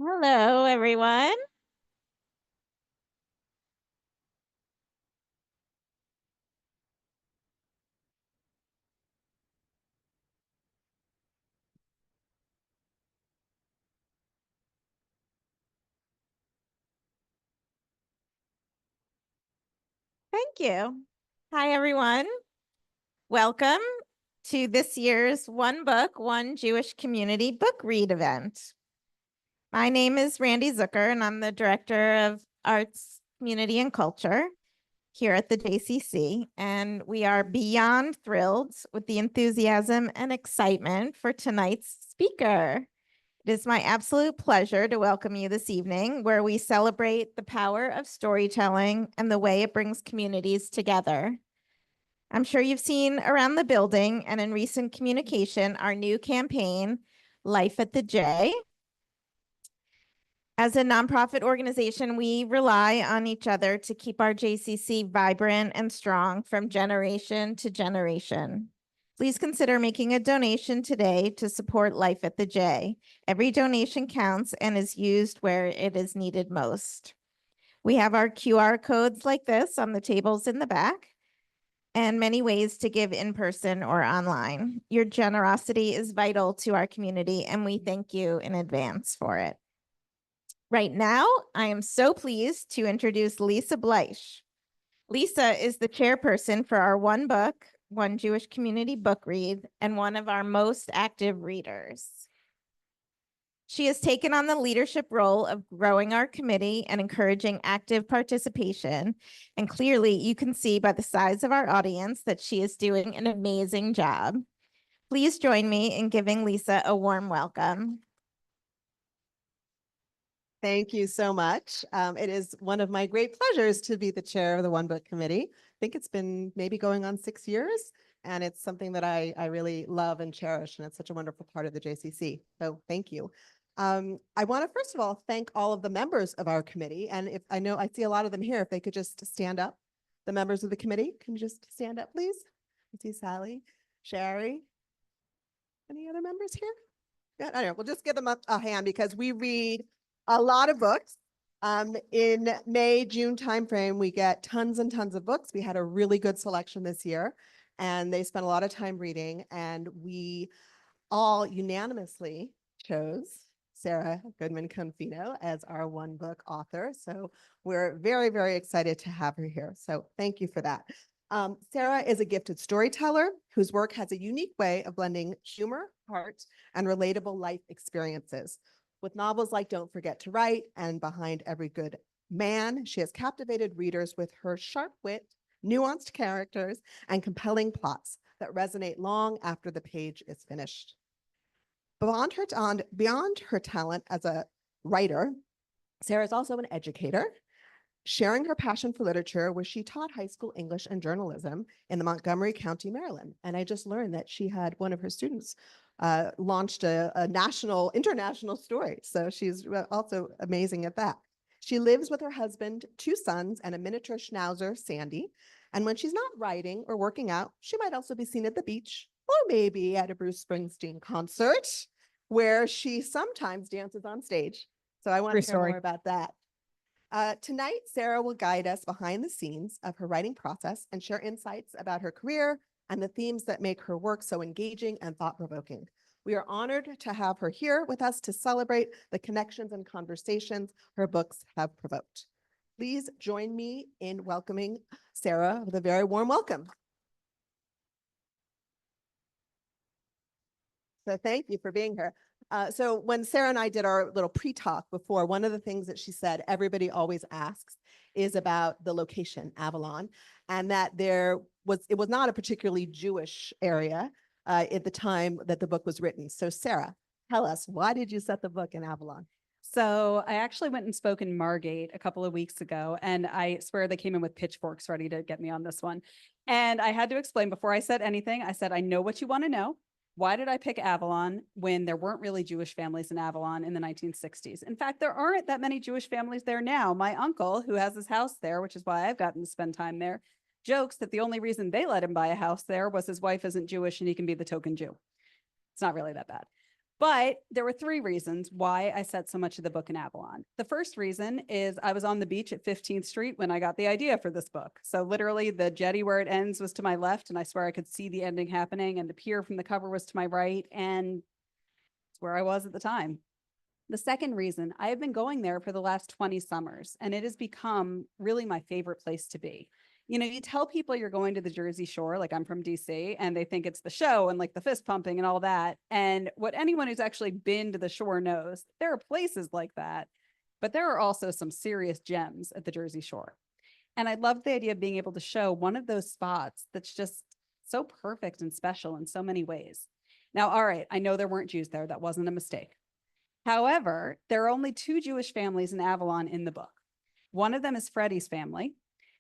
Hello, everyone. Thank you. Hi, everyone. Welcome to this year's One Book, One Jewish Community book read event. My name is Randy Zucker, and I'm the Director of Arts, Community, and Culture here at the JCC. And we are beyond thrilled with the enthusiasm and excitement for tonight's speaker. It is my absolute pleasure to welcome you this evening, where we celebrate the power of storytelling and the way it brings communities together. I'm sure you've seen around the building and in recent communication our new campaign, Life at the J. As a nonprofit organization, we rely on each other to keep our JCC vibrant and strong from generation to generation. Please consider making a donation today to support Life at the J. Every donation counts and is used where it is needed most. We have our QR codes like this on the tables in the back and many ways to give in person or online. Your generosity is vital to our community, and we thank you in advance for it. Right now, I am so pleased to introduce Lisa Bleich. Lisa is the chairperson for our One Book, One Jewish Community book read, and one of our most active readers. She has taken on the leadership role of growing our committee and encouraging active participation. And clearly, you can see by the size of our audience that she is doing an amazing job. Please join me in giving Lisa a warm welcome. Thank you so much. It is one of my great pleasures to be the chair of the One Book Committee. I think it's been maybe going on 6 years, and it's something that I really love and cherish, and it's such a wonderful part of the JCC. So thank you. I want to first of all thank all of the members of our committee, and if I know I see a lot of them here, if they could just stand up, the members of the committee, can you just stand up, please? I see Sally, Sherry. Any other members here? Yeah, I don't know. We'll just give them a hand because we read a lot of books. In May, June timeframe, we get tons and tons of books. We had a really good selection this year, and they spent a lot of time reading, and we all unanimously chose Sara Goodman Confino as our One Book author. So we're very, very excited to have her here. So thank you for that. Sara is a gifted storyteller whose work has a unique way of blending humor, heart, and relatable life experiences. With novels like Don't Forget to Write and Behind Every Good Man, she has captivated readers with her sharp wit, nuanced characters, and compelling plots that resonate long after the page is finished. Beyond her talent as a writer, Sara is also an educator, sharing her passion for literature, where she taught high school English and journalism in the Montgomery County, Maryland. And I just learned that she had one of her students launched a international story. So she's also amazing at that. She lives with her husband, 2 sons, and a miniature schnauzer, Sandy. And when she's not writing or working out, she might also be seen at the beach or maybe at a Bruce Springsteen concert, where she sometimes dances on stage. So I want to hear more about that. Tonight, Sara will guide us behind the scenes of her writing process and share insights about her career and the themes that make her work so engaging and thought-provoking. We are honored to have her here with us to celebrate the connections and conversations her books have provoked. Please join me in welcoming Sara with a very warm welcome. So thank you for being here. So when Sara and I did our little pre-talk before, one of the things that she said everybody always asks is about the location, Avalon, and that it was not a particularly Jewish area at the time that the book was written. So Sara, tell us, why did you set the book in Avalon? So I actually went and spoke in Margate a couple of weeks ago, and I swear they came in with pitchforks ready to get me on this one. And I had to explain before I said anything. I said, I know what you want to know. Why did I pick Avalon when there weren't really Jewish families in Avalon in the 1960s? In fact, there aren't that many Jewish families there now. My uncle, who has his house there, which is why I've gotten to spend time there, jokes that the only reason they let him buy a house there was his wife isn't Jewish and he can be the token Jew. It's not really that bad. But there were three reasons why I set so much of the book in Avalon. The first reason is I was on the beach at 15th Street when I got the idea for this book. So literally the jetty where it ends was to my left, and I swear I could see the ending happening, and the pier from the cover was to my right, and it's where I was at the time. The second reason, I have been going there for the last 20 summers, and it has become really my favorite place to be. You know, you tell people you're going to the Jersey Shore, like I'm from DC, and they think it's the show and like the fist pumping and all that. And what anyone who's actually been to the shore knows, there are places like that, but there are also some serious gems at the Jersey Shore. And I love the idea of being able to show one of those spots that's just so perfect and special in so many ways. Now, all right, I know there weren't Jews there. That wasn't a mistake. However, there are only two Jewish families in Avalon in the book. One of them is Freddie's family,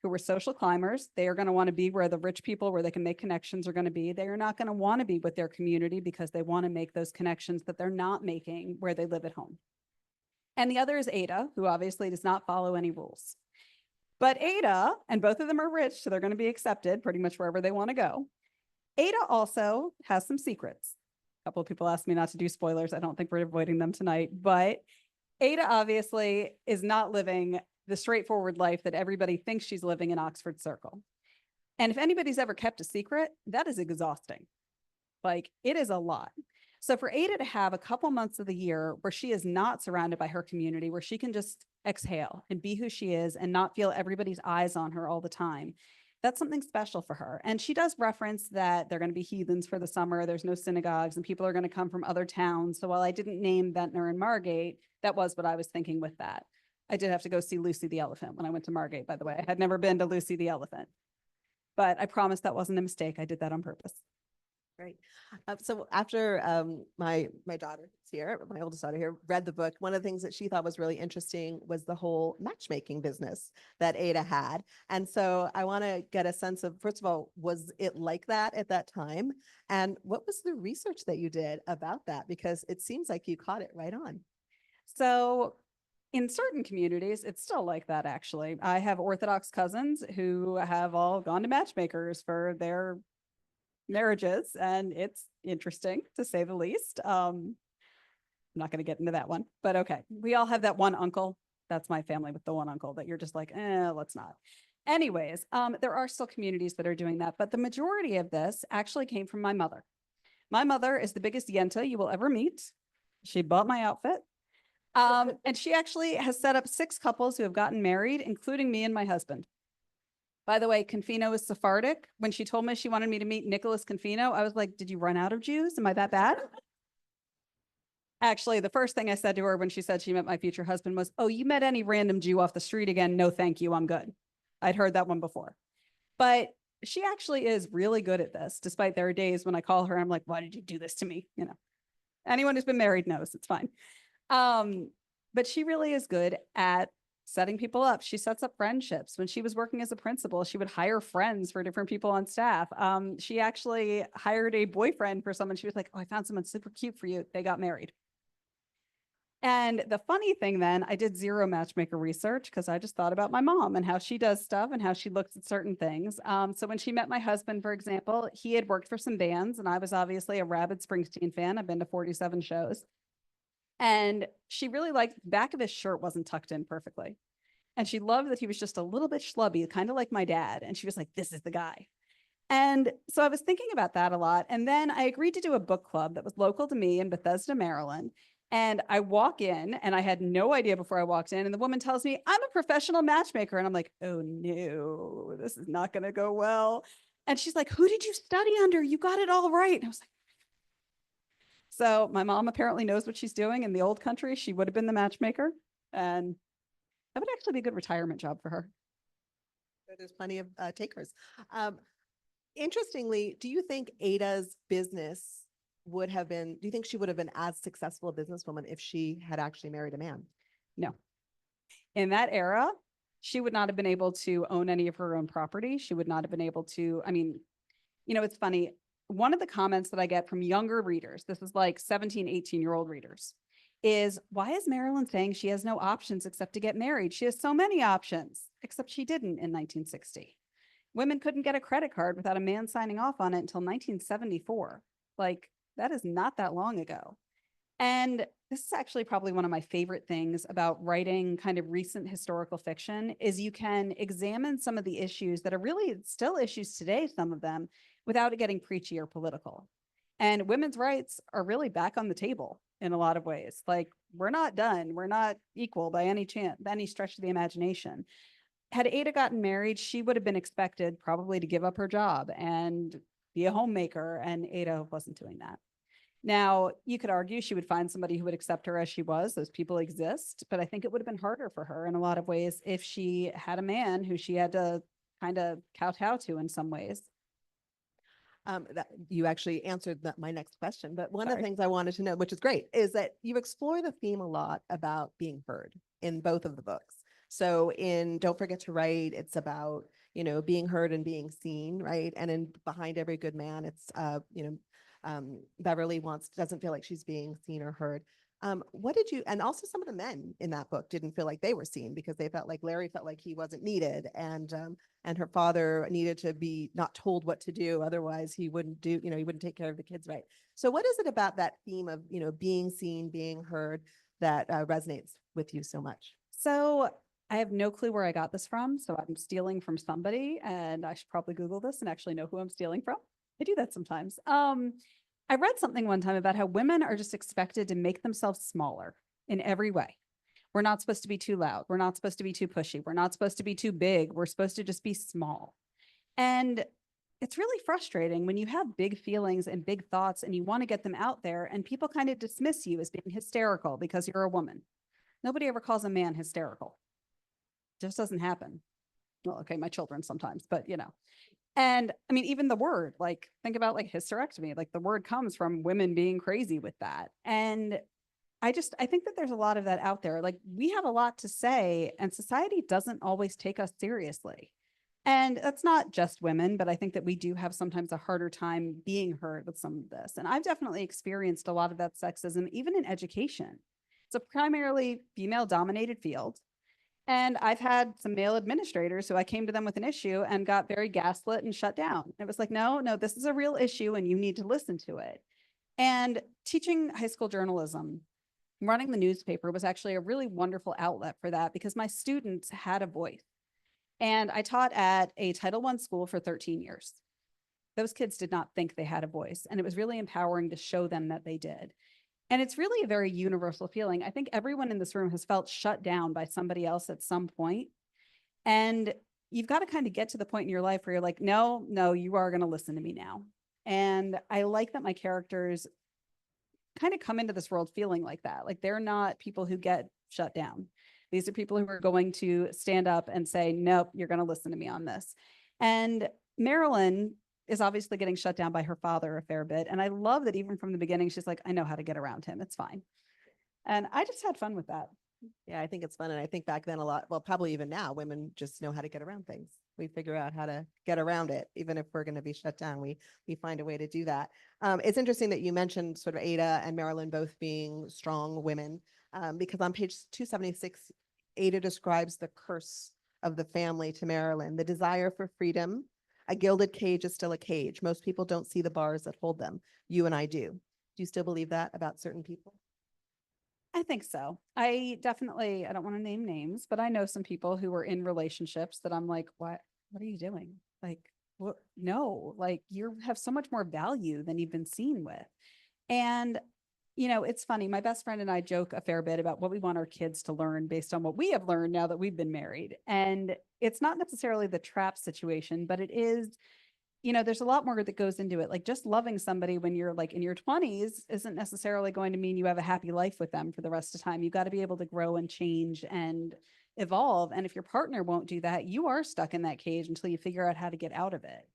who were social climbers. They are going to want to be where the rich people, where they can make connections, are going to be. They are not going to want to be with their community because they want to make those connections that they're not making where they live at home. And the other is Ada, who obviously does not follow any rules. But Ada, and both of them are rich, so they're going to be accepted pretty much wherever they want to go. Ada also has some secrets. A couple of people asked me not to do spoilers. I don't think we're avoiding them tonight, but Ada obviously is not living the straightforward life that everybody thinks she's living in Oxford Circle. And if anybody's ever kept a secret, that is exhausting. Like, it is a lot. So for Ada to have a couple months of the year where she is not surrounded by her community, where she can just exhale and be who she is and not feel everybody's eyes on her all the time, that's something special for her. And she does reference that they're going to be heathens for the summer. There's no synagogues and people are going to come from other towns. So while I didn't name Ventnor and Margate, that was what I was thinking with that. I did have to go see Lucy the Elephant when I went to Margate, by the way. I had never been to Lucy the Elephant, but I promise that wasn't a mistake. I did that on purpose. Great. So after my daughter here, my oldest daughter here, read the book, one of the things that she thought was really interesting was the whole matchmaking business that Ada had. And so I want to get a sense of, first of all, was it like that at that time? And what was the research that you did about that? Because it seems like you caught it right on. So in certain communities, it's still like that, actually. I have Orthodox cousins who have all gone to matchmakers for their marriages, and it's interesting to say the least. I'm not going to get into that one, but okay. We all have that one uncle. That's my family with the one uncle that you're just like, let's not. Anyways, there are still communities that are doing that, but the majority of this actually came from my mother. My mother is the biggest yenta you will ever meet. She bought my outfit. And she actually has set up 6 couples who have gotten married, including me and my husband. By the way, Confino is Sephardic. When she told me she wanted me to meet Nicholas Confino, I was like, did you run out of Jews? Am I that bad? Actually, the first thing I said to her when she said she met my future husband was, oh, you met any random Jew off the street again? No, thank you. I'm good. I'd heard that one before. But she actually is really good at this, despite there are days when I call her, I'm like, why did you do this to me? You know, anyone who's been married knows it's fine. But she really is good at setting people up. She sets up friendships. When she was working as a principal, she would hire friends for different people on staff. She actually hired a boyfriend for someone. She was like, oh, I found someone super cute for you. They got married. And the funny thing then, I did zero matchmaker research because I just thought about my mom and how she does stuff and how she looks at certain things. So when she met my husband, for example, he had worked for some bands and I was obviously a rabid Springsteen fan. I've been to 47 shows. And she really liked the back of his shirt wasn't tucked in perfectly. And she loved that he was just a little bit schlubby, kind of like my dad. And she was like, this is the guy. And so I was thinking about that a lot. And then I agreed to do a book club that was local to me in Bethesda, Maryland. And I walk in and I had no idea before I walked in. And the woman tells me, I'm a professional matchmaker. And I'm like, oh no, this is not going to go well. And she's like, who did you study under? You got it all right. And I was like, so my mom apparently knows what she's doing. In the old country, she would have been the matchmaker. And that would actually be a good retirement job for her. There's plenty of takers. Interestingly, do you think Ada's business would have been, do you think she would have been as successful a businesswoman if she had actually married a man? No. In that era, she would not have been able to own any of her own property. She would not have been able to, I mean, you know, it's funny. One of the comments that I get from younger readers, this is like 17, 18-year-old readers, is why is Marilyn saying she has no options except to get married? She has so many options, except she didn't in 1960. Women couldn't get a credit card without a man signing off on it until 1974. Like, that is not that long ago. And this is actually probably one of my favorite things about writing kind of recent historical fiction is you can examine some of the issues that are really still issues today, some of them, without it getting preachy or political. And women's rights are really back on the table in a lot of ways. Like, we're not done. We're not equal by any chance, any stretch of the imagination. Had Ada gotten married, she would have been expected probably to give up her job and be a homemaker. And Ada wasn't doing that. Now, you could argue she would find somebody who would accept her as she was. Those people exist, but I think it would have been harder for her in a lot of ways if she had a man who she had to kind of kowtow to in some ways. You actually answered my next question, but one of Sorry. the things I wanted to know, which is great, is that you explore the theme a lot about being heard in both of the books. So in Don't Forget to Write, it's about, being heard and being seen, right? And in Behind Every Good Man, it's, Beverly doesn't feel like she's being seen or heard. What did you, and also some of the men in that book didn't feel like they were seen because they felt like Larry felt like he wasn't needed, and her father needed to be not told what to do, otherwise he wouldn't do, he wouldn't take care of the kids right. So what is it about that theme of, being seen, being heard that resonates with you so much? So I have no clue where I got this from. So I'm stealing from somebody, and I should probably Google this and actually know who I'm stealing from. I do that sometimes. I read something one time about how women are just expected to make themselves smaller in every way. We're not supposed to be too loud. We're not supposed to be too pushy. We're not supposed to be too big. We're supposed to just be small. And it's really frustrating when you have big feelings and big thoughts and you want to get them out there and people kind of dismiss you as being hysterical because you're a woman. Nobody ever calls a man hysterical. It just doesn't happen. Well, okay, my children sometimes, but And I mean, even the word, like, think about like hysterectomy, like the word comes from women being crazy with that. And I think that there's a lot of that out there. Like, we have a lot to say, and society doesn't always take us seriously. And that's not just women, but I think that we do have sometimes a harder time being heard with some of this. And I've definitely experienced a lot of that sexism, even in education. It's a primarily female dominated field. And I've had some male administrators who I came to them with an issue and got very gaslit and shut down. It was like, no, this is a real issue and you need to listen to it. And teaching high school journalism, running the newspaper was actually a really wonderful outlet for that because my students had a voice. And I taught at a Title I school for 13 years. Those kids did not think they had a voice, and it was really empowering to show them that they did. And it's really a very universal feeling. I think everyone in this room has felt shut down by somebody else at some point. And you've got to kind of get to the point in your life where you're like, no, you are going to listen to me now. And I like that my characters kind of come into this world feeling like that. Like, they're not people who get shut down. These are people who are going to stand up and say, nope, you're going to listen to me on this. And Marilyn is obviously getting shut down by her father a fair bit. And I love that even from the beginning, she's like, I know how to get around him. It's fine. And I just had fun with that. Yeah, I think it's fun. And I think back then a lot, well, probably even now, women just know how to get around things. We figure out how to get around it. Even if we're going to be shut down, we find a way to do that. It's interesting that you mentioned sort of Ada and Marilyn both being strong women, because on page 276, Ada describes the curse of the family to Marilyn, the desire for freedom. A gilded cage is still a cage. Most people don't see the bars that hold them. You and I do. Do you still believe that about certain people? I think so. I don't want to name names, but I know some people who were in relationships that I'm like, what are you doing? Like, what? No, like, you have so much more value than you've been seen with. And, it's funny. My best friend and I joke a fair bit about what we want our kids to learn based on what we have learned now that we've been married. And it's not necessarily the trap situation, but it is, there's a lot more that goes into it. Like, just loving somebody when you're like in your 20s isn't necessarily going to mean you have a happy life with them for the rest of the time. You got to be able to grow and change and evolve. And if your partner won't do that, you are stuck in that cage until you figure out how to get out of it.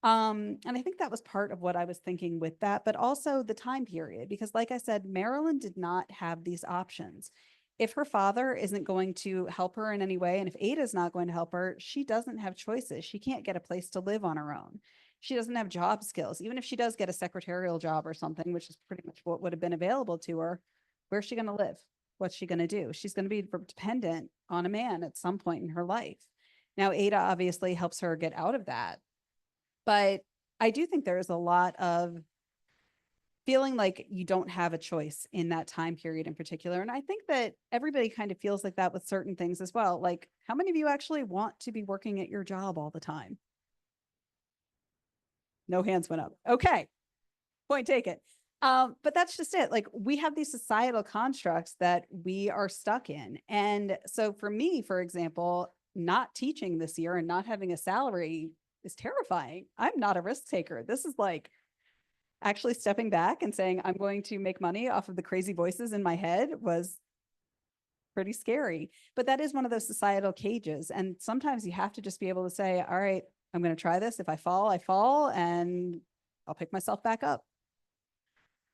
And I think that was part of what I was thinking with that, but also the time period, because like I said, Marilyn did not have these options. If her father isn't going to help her in any way, and if Ada's not going to help her, she doesn't have choices. She can't get a place to live on her own. She doesn't have job skills. Even if she does get a secretarial job or something, which is pretty much what would have been available to her, where's she going to live? What's she going to do? She's going to be dependent on a man at some point in her life. Now, Ada obviously helps her get out of that. But I do think there is a lot of feeling like you don't have a choice in that time period in particular. And I think that everybody kind of feels like that with certain things as well. Like, how many of you actually want to be working at your job all the time? No hands went up. Okay. Point taken. But that's just it. Like, we have these societal constructs that we are stuck in. And so for me, for example, not teaching this year and not having a salary is terrifying. I'm not a risk taker. This is like actually stepping back and saying, I'm going to make money off of the crazy voices in my head was pretty scary. But that is one of those societal cages. And sometimes you have to just be able to say, all right, I'm going to try this. If I fall, I fall, and I'll pick myself back up.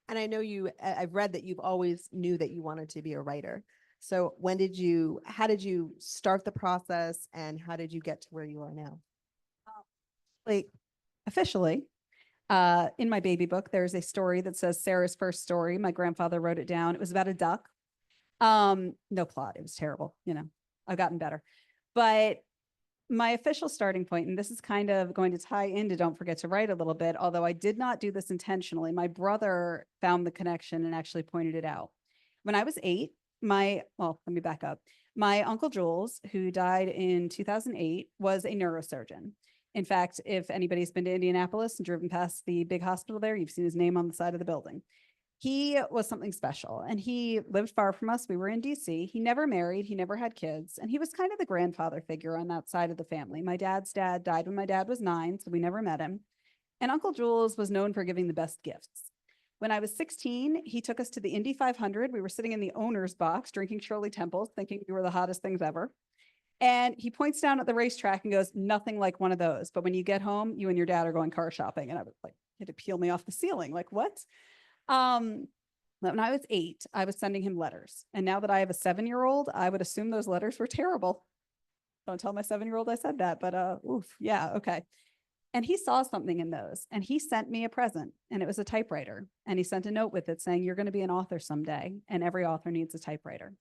And I know I've read that you've always knew that you wanted to be a writer. So how did you start the process, and how did you get to where you are now? Like, officially, in my baby book, there's a story that says Sarah's first story. My grandfather wrote it down. It was about a duck. No plot. It was terrible. I've gotten better. But my official starting point, and this is kind of going to tie into Don't Forget to Write a little bit, although I did not do this intentionally. My brother found the connection and actually pointed it out. When I was 8, let me back up. My uncle Jules, who died in 2008, was a neurosurgeon. In fact, if anybody's been to Indianapolis and driven past the big hospital there, you've seen his name on the side of the building. He was something special, and he lived far from us. We were in DC. He never married. He never had kids. And he was kind of the grandfather figure on that side of the family. My dad's dad died when my dad was 9, so we never met him. And Uncle Jules was known for giving the best gifts. When I was 16, he took us to the Indy 500. We were sitting in the owner's box drinking Shirley Temples, thinking we were the hottest things ever. And he points down at the racetrack and goes, nothing like one of those. But when you get home, you and your dad are going car shopping. And I was like, he had to peel me off the ceiling. Like, what? When I was 8, I was sending him letters. And now that I have a 7-year-old, I would assume those letters were terrible. Don't tell my 7-year-old I said that, but yeah, okay. And he saw something in those, and he sent me a present, and it was a typewriter. And he sent a note with it saying, you're going to be an author someday, and every author needs a typewriter.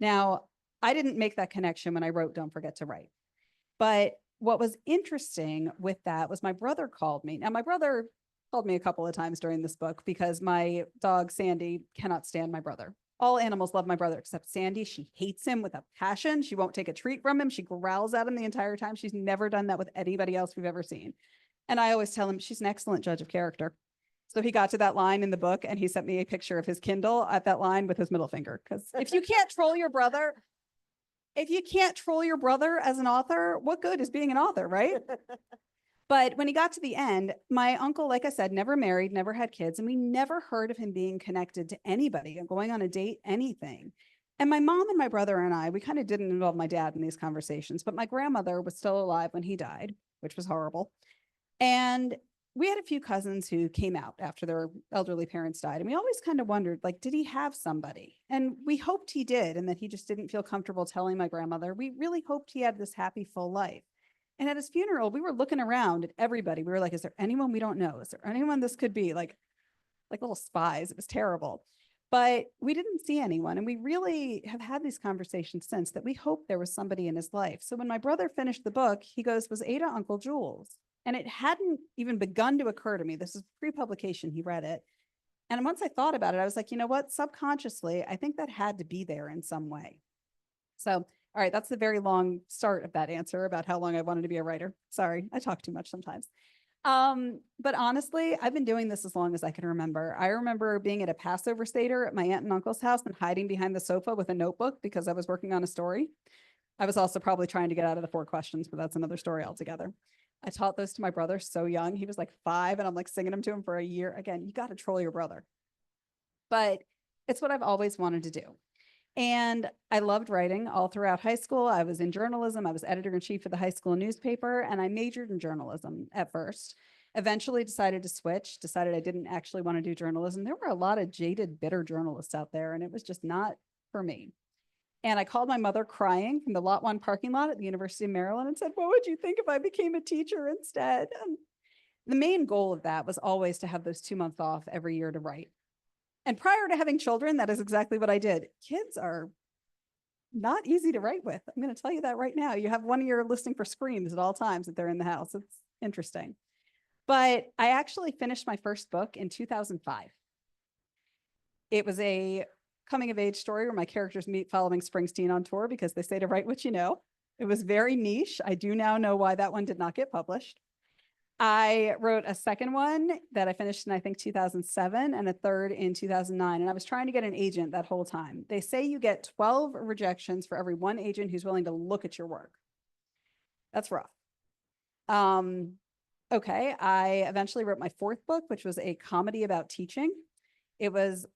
Now, I didn't make that connection when I wrote Don't Forget to Write. But what was interesting with that was my brother called me. Now, my brother called me a couple of times during this book because my dog, Sandy, cannot stand my brother. All animals love my brother except Sandy. She hates him with a passion. She won't take a treat from him. She growls at him the entire time. She's never done that with anybody else we've ever seen. And I always tell him she's an excellent judge of character. So he got to that line in the book and he sent me a picture of his Kindle at that line with his middle finger. Because if you can't troll your brother as an author, what good is being an author, right? But when he got to the end, my uncle, like I said, never married, never had kids, and we never heard of him being connected to anybody, going on a date, anything. And my mom and my brother and I, we kind of didn't involve my dad in these conversations, but my grandmother was still alive when he died, which was horrible. And we had a few cousins who came out after their elderly parents died. And we always kind of wondered, like, did he have somebody? And we hoped he did, and that he just didn't feel comfortable telling my grandmother. We really hoped he had this happy, full life. And at his funeral, we were looking around at everybody. We were like, is there anyone we don't know? Is there anyone this could be? Like little spies. It was terrible. But we didn't see anyone. And we really have had these conversations since that we hoped there was somebody in his life. So when my brother finished the book, he goes, was Ada Uncle Jules? And it hadn't even begun to occur to me. This is pre-publication. He read it. And once I thought about it, I was like, you know what? Subconsciously, I think that had to be there in some way. So all right, that's the very long start of that answer about how long I wanted to be a writer. Sorry, I talk too much sometimes. But honestly, I've been doing this as long as I can remember. I remember being at a Passover Seder at my aunt and uncle's house and hiding behind the sofa with a notebook because I was working on a story. I was also probably trying to get out of the 4 questions, but that's another story altogether. I taught those to my brother so young. He was like 5 and I'm like singing them to him for a year. Again, you got to troll your brother. But it's what I've always wanted to do. And I loved writing all throughout high school. I was in journalism. I was editor-in-chief of the high school newspaper, and I majored in journalism at first. Eventually decided to switch, decided I didn't actually want to do journalism. There were a lot of jaded, bitter journalists out there, and it was just not for me. And I called my mother crying from the Lot 1 parking lot at the University of Maryland and said, what would you think if I became a teacher instead? And the main goal of that was always to have those 2 months off every year to write. And prior to having children, that is exactly what I did. Kids are not easy to write with. I'm going to tell you that right now. You have one ear listening for screams at all times that they're in the house. It's interesting. But I actually finished my first book in 2005. It was a coming of age story where my characters meet following Springsteen on tour because they say to write what you know. It was very niche. I do now know why that one did not get published. I wrote a second one that I finished in, I think, 2007 and a third in 2009. And I was trying to get an agent that whole time. They say you get 12 rejections for every one agent who's willing to look at your work. That's rough. Okay, I eventually wrote my fourth book, which was a comedy about teaching. It was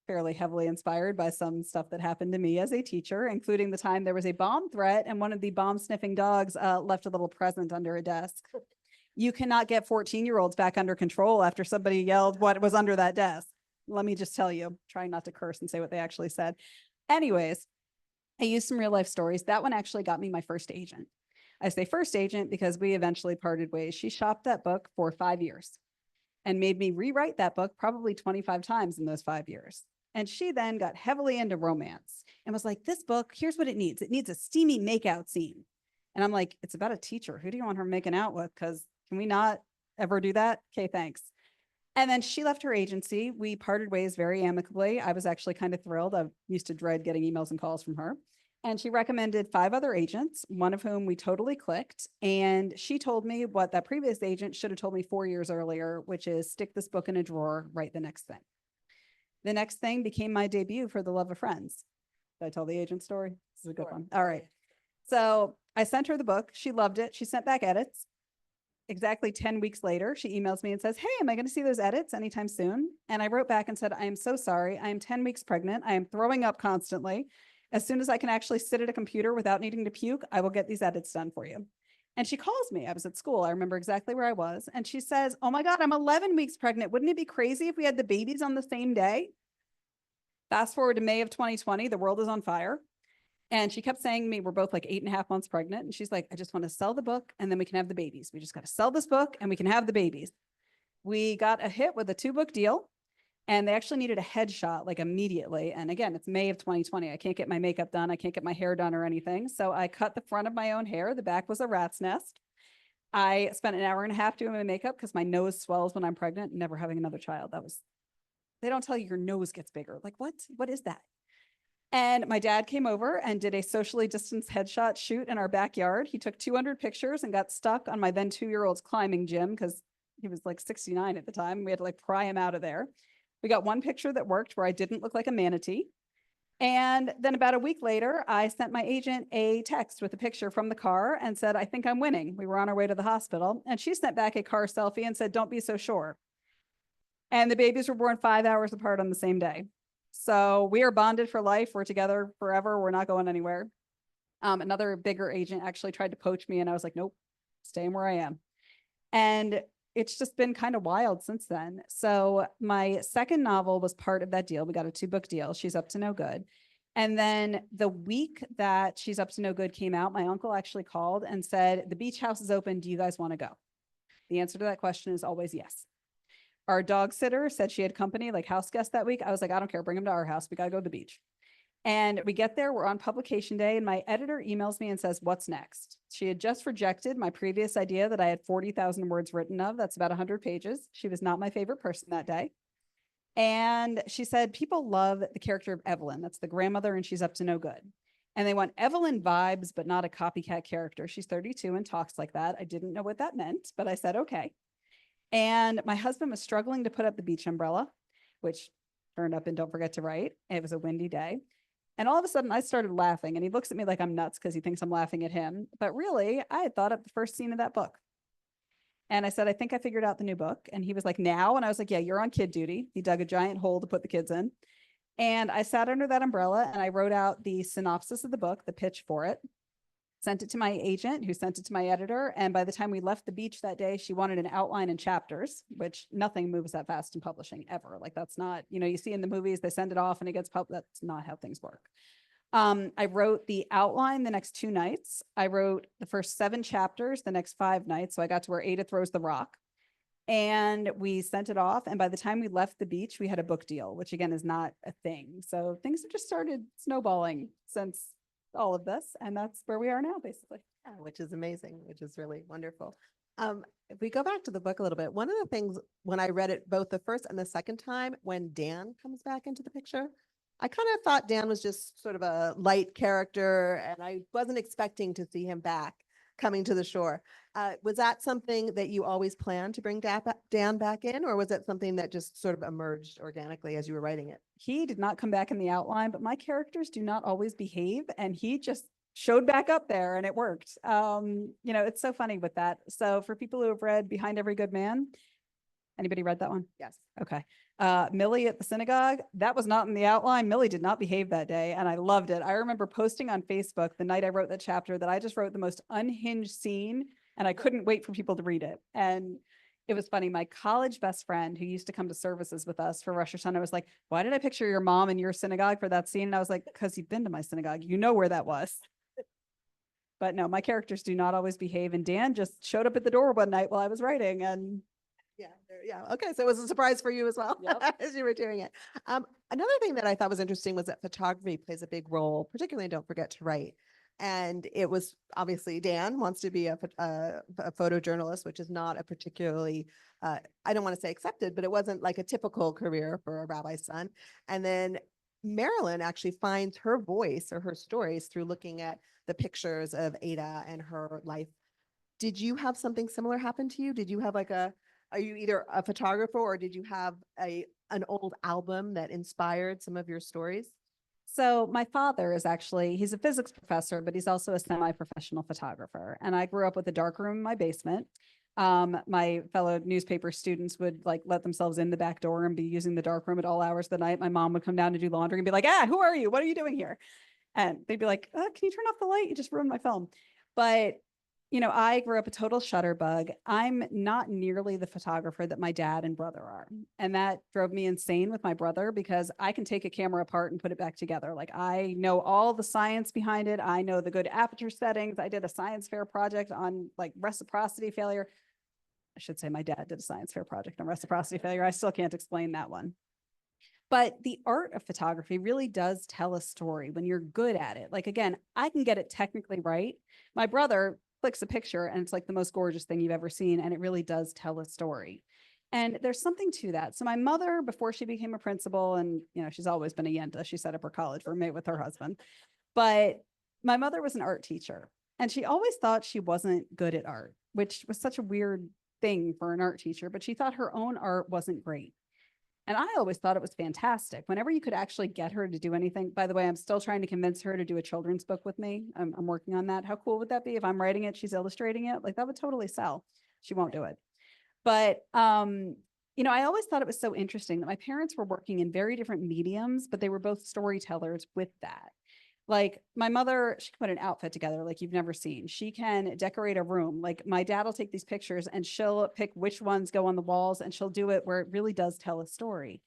fairly heavily inspired by some stuff that happened to me as a teacher, including the time there was a bomb threat and one of the bomb sniffing dogs left a little present under a desk. You cannot get 14-year-olds back under control after somebody yelled what was under that desk. Let me just tell you, trying not to curse and say what they actually said. Anyways, I used some real life stories. That one actually got me my first agent. I say first agent because we eventually parted ways. She shopped that book for 5 years and made me rewrite that book probably 25 times in those 5 years. And she then got heavily into romance and was like, this book, here's what it needs. It needs a steamy makeout scene. And I'm like, it's about a teacher. Who do you want her making out with? Because can we not ever do that? Okay, thanks. And then she left her agency. We parted ways very amicably. I was actually kind of thrilled. I used to dread getting emails and calls from her. And she recommended 5 other agents, one of whom we totally clicked. And she told me what that previous agent should have told me 4 years earlier, which is stick this book in a drawer, write the next thing. The next thing became my debut for The Love of Friends. Did I tell the agent story? This is a good one. All right. So I sent her the book. She loved it. She sent back edits. Exactly 10 weeks later, she emails me and says, hey, am I going to see those edits anytime soon? And I wrote back and said, I am so sorry. I am 10 weeks pregnant. I am throwing up constantly. As soon as I can actually sit at a computer without needing to puke, I will get these edits done for you. And she calls me. I was at school. I remember exactly where I was. And she says, oh my God, I'm 11 weeks pregnant. Wouldn't it be crazy if we had the babies on the same day? Fast forward to May of 2020, the world is on fire. And she kept saying to me, we're both like 8.5 months pregnant. And she's like, I just want to sell the book and then we can have the babies. We just got to sell this book and we can have the babies. We got a hit with a 2-book deal. And they actually needed a headshot like immediately. And again, it's May of 2020. I can't get my makeup done. I can't get my hair done or anything. So I cut the front of my own hair. The back was a rat's nest. I spent an hour and a half doing my makeup because my nose swells when I'm pregnant and never having another child. They don't tell you your nose gets bigger. Like, what is that? And my dad came over and did a socially distanced headshot shoot in our backyard. He took 200 pictures and got stuck on my then 2-year-old's climbing gym because he was like 69 at the time. We had to like pry him out of there. We got one picture that worked where I didn't look like a manatee. And then about a week later, I sent my agent a text with a picture from the car and said, I think I'm winning. We were on our way to the hospital. And she sent back a car selfie and said, don't be so sure. And the babies were born 5 hours apart on the same day. So we are bonded for life. We're together forever. We're not going anywhere. Another bigger agent actually tried to poach me and I was like, nope, staying where I am. And it's just been kind of wild since then. So my second novel was part of that deal. We got a 2-book deal. She's Up to No Good. And then the week that She's Up to No Good came out, my uncle actually called and said, the beach house is open. Do you guys want to go? The answer to that question is always yes. Our dog sitter said she had company, like house guests that week. I was like, I don't care. Bring them to our house. We got to go to the beach. And we get there, we're on publication day, and my editor emails me and says, what's next? She had just rejected my previous idea that I had 40,000 words written of. That's about 100 pages. She was not my favorite person that day. And she said, people love the character of Evelyn. That's the grandmother, and she's up to no good. And they want Evelyn vibes, but not a copycat character. She's 32 and talks like that. I didn't know what that meant, but I said, okay. And my husband was struggling to put up the beach umbrella, which turned up in Don't Forget to Write. It was a windy day. And all of a sudden I started laughing and he looks at me like I'm nuts because he thinks I'm laughing at him. But really, I had thought up the first scene of that book. And I said, I think I figured out the new book. And he was like, now? And I was like, yeah, you're on kid duty. He dug a giant hole to put the kids in. And I sat under that umbrella and I wrote out the synopsis of the book, the pitch for it, sent it to my agent who sent it to my editor. And by the time we left the beach that day, she wanted an outline in chapters, which nothing moves that fast in publishing ever. Like that's not, you see in the movies, they send it off and it gets published. That's not how things work. I wrote the outline the next 2 nights. I wrote the first 7 chapters the next 5 nights. So I got to where Ada throws the rock and we sent it off. And by the time we left the beach, we had a book deal, which again is not a thing. So things have just started snowballing since all of this. And that's where we are now, basically. Yeah, which is amazing, which is really wonderful. If we go back to the book a little bit, one of the things when I read it both the first and the second time, when Dan comes back into the picture, I kind of thought Dan was just sort of a light character, and I wasn't expecting to see him back coming to the shore. Was that something that you always planned to bring Dan back in, or was it something that just sort of emerged organically as you were writing it? He did not come back in the outline, but my characters do not always behave, and he just showed back up there and it worked. It's so funny with that. So for people who have read Behind Every Good Man, anybody read that one? Yes. Okay. Millie at the synagogue, that was not in the outline. Millie did not behave that day, and I loved it. I remember posting on Facebook the night I wrote that chapter that I just wrote the most unhinged scene, and I couldn't wait for people to read it. And it was funny. My college best friend who used to come to services with us for Rosh Hashanah was like, why did I picture your mom in your synagogue for that scene? And I was like, because you've been to my synagogue. You know where that was. But no, my characters do not always behave. And Dan just showed up at the door one night while I was writing, and Yeah. Okay. So it was a surprise for you as well. Yep. As you were doing it. Another thing that I thought was interesting was that photography plays a big role, particularly in Don't Forget to Write. And it was obviously Dan wants to be a photojournalist, which is not a particularly, I don't want to say accepted, but it wasn't like a typical career for a rabbi's son. And then Marilyn actually finds her voice or her stories through looking at the pictures of Ada and her life. Did you have something similar happen to you? Did you have are you either a photographer, or did you have an old album that inspired some of your stories? so my father is actually, he's a physics professor, but he's also a semi-professional photographer. And I grew up with a dark room in my basement. My fellow newspaper students would like let themselves in the back door and be using the dark room at all hours of the night. My mom would come down to do laundry and be like, who are you? What are you doing here? And they'd be like, can you turn off the light? You just ruined my film. But I grew up a total shutterbug. I'm not nearly the photographer that my dad and brother are. And that drove me insane with my brother, because I can take a camera apart and put it back together. Like, I know all the science behind it. I know the good aperture settings. I did a science fair project on like reciprocity failure. I should say my dad did a science fair project on reciprocity failure. I still can't explain that one. But the art of photography really does tell a story when you're good at it. Like, again, I can get it technically right. My brother clicks a picture and it's like the most gorgeous thing you've ever seen. And it really does tell a story. And there's something to that. So my mother, before she became a principal, and she's always been a Yenta, she set up her college roommate with her husband. But my mother was an art teacher, and she always thought she wasn't good at art, which was such a weird thing for an art teacher, but she thought her own art wasn't great. And I always thought it was fantastic. Whenever you could actually get her to do anything. By the way, I'm still trying to convince her to do a children's book with me. I'm working on that. How cool would that be if I'm writing it, she's illustrating it? Like, that would totally sell. She won't do it. But, I always thought it was so interesting that my parents were working in very different mediums, but they were both storytellers with that. Like, my mother, she can put an outfit together like you've never seen. She can decorate a room. Like, my dad will take these pictures and she'll pick which ones go on the walls, and she'll do it where it really does tell a story.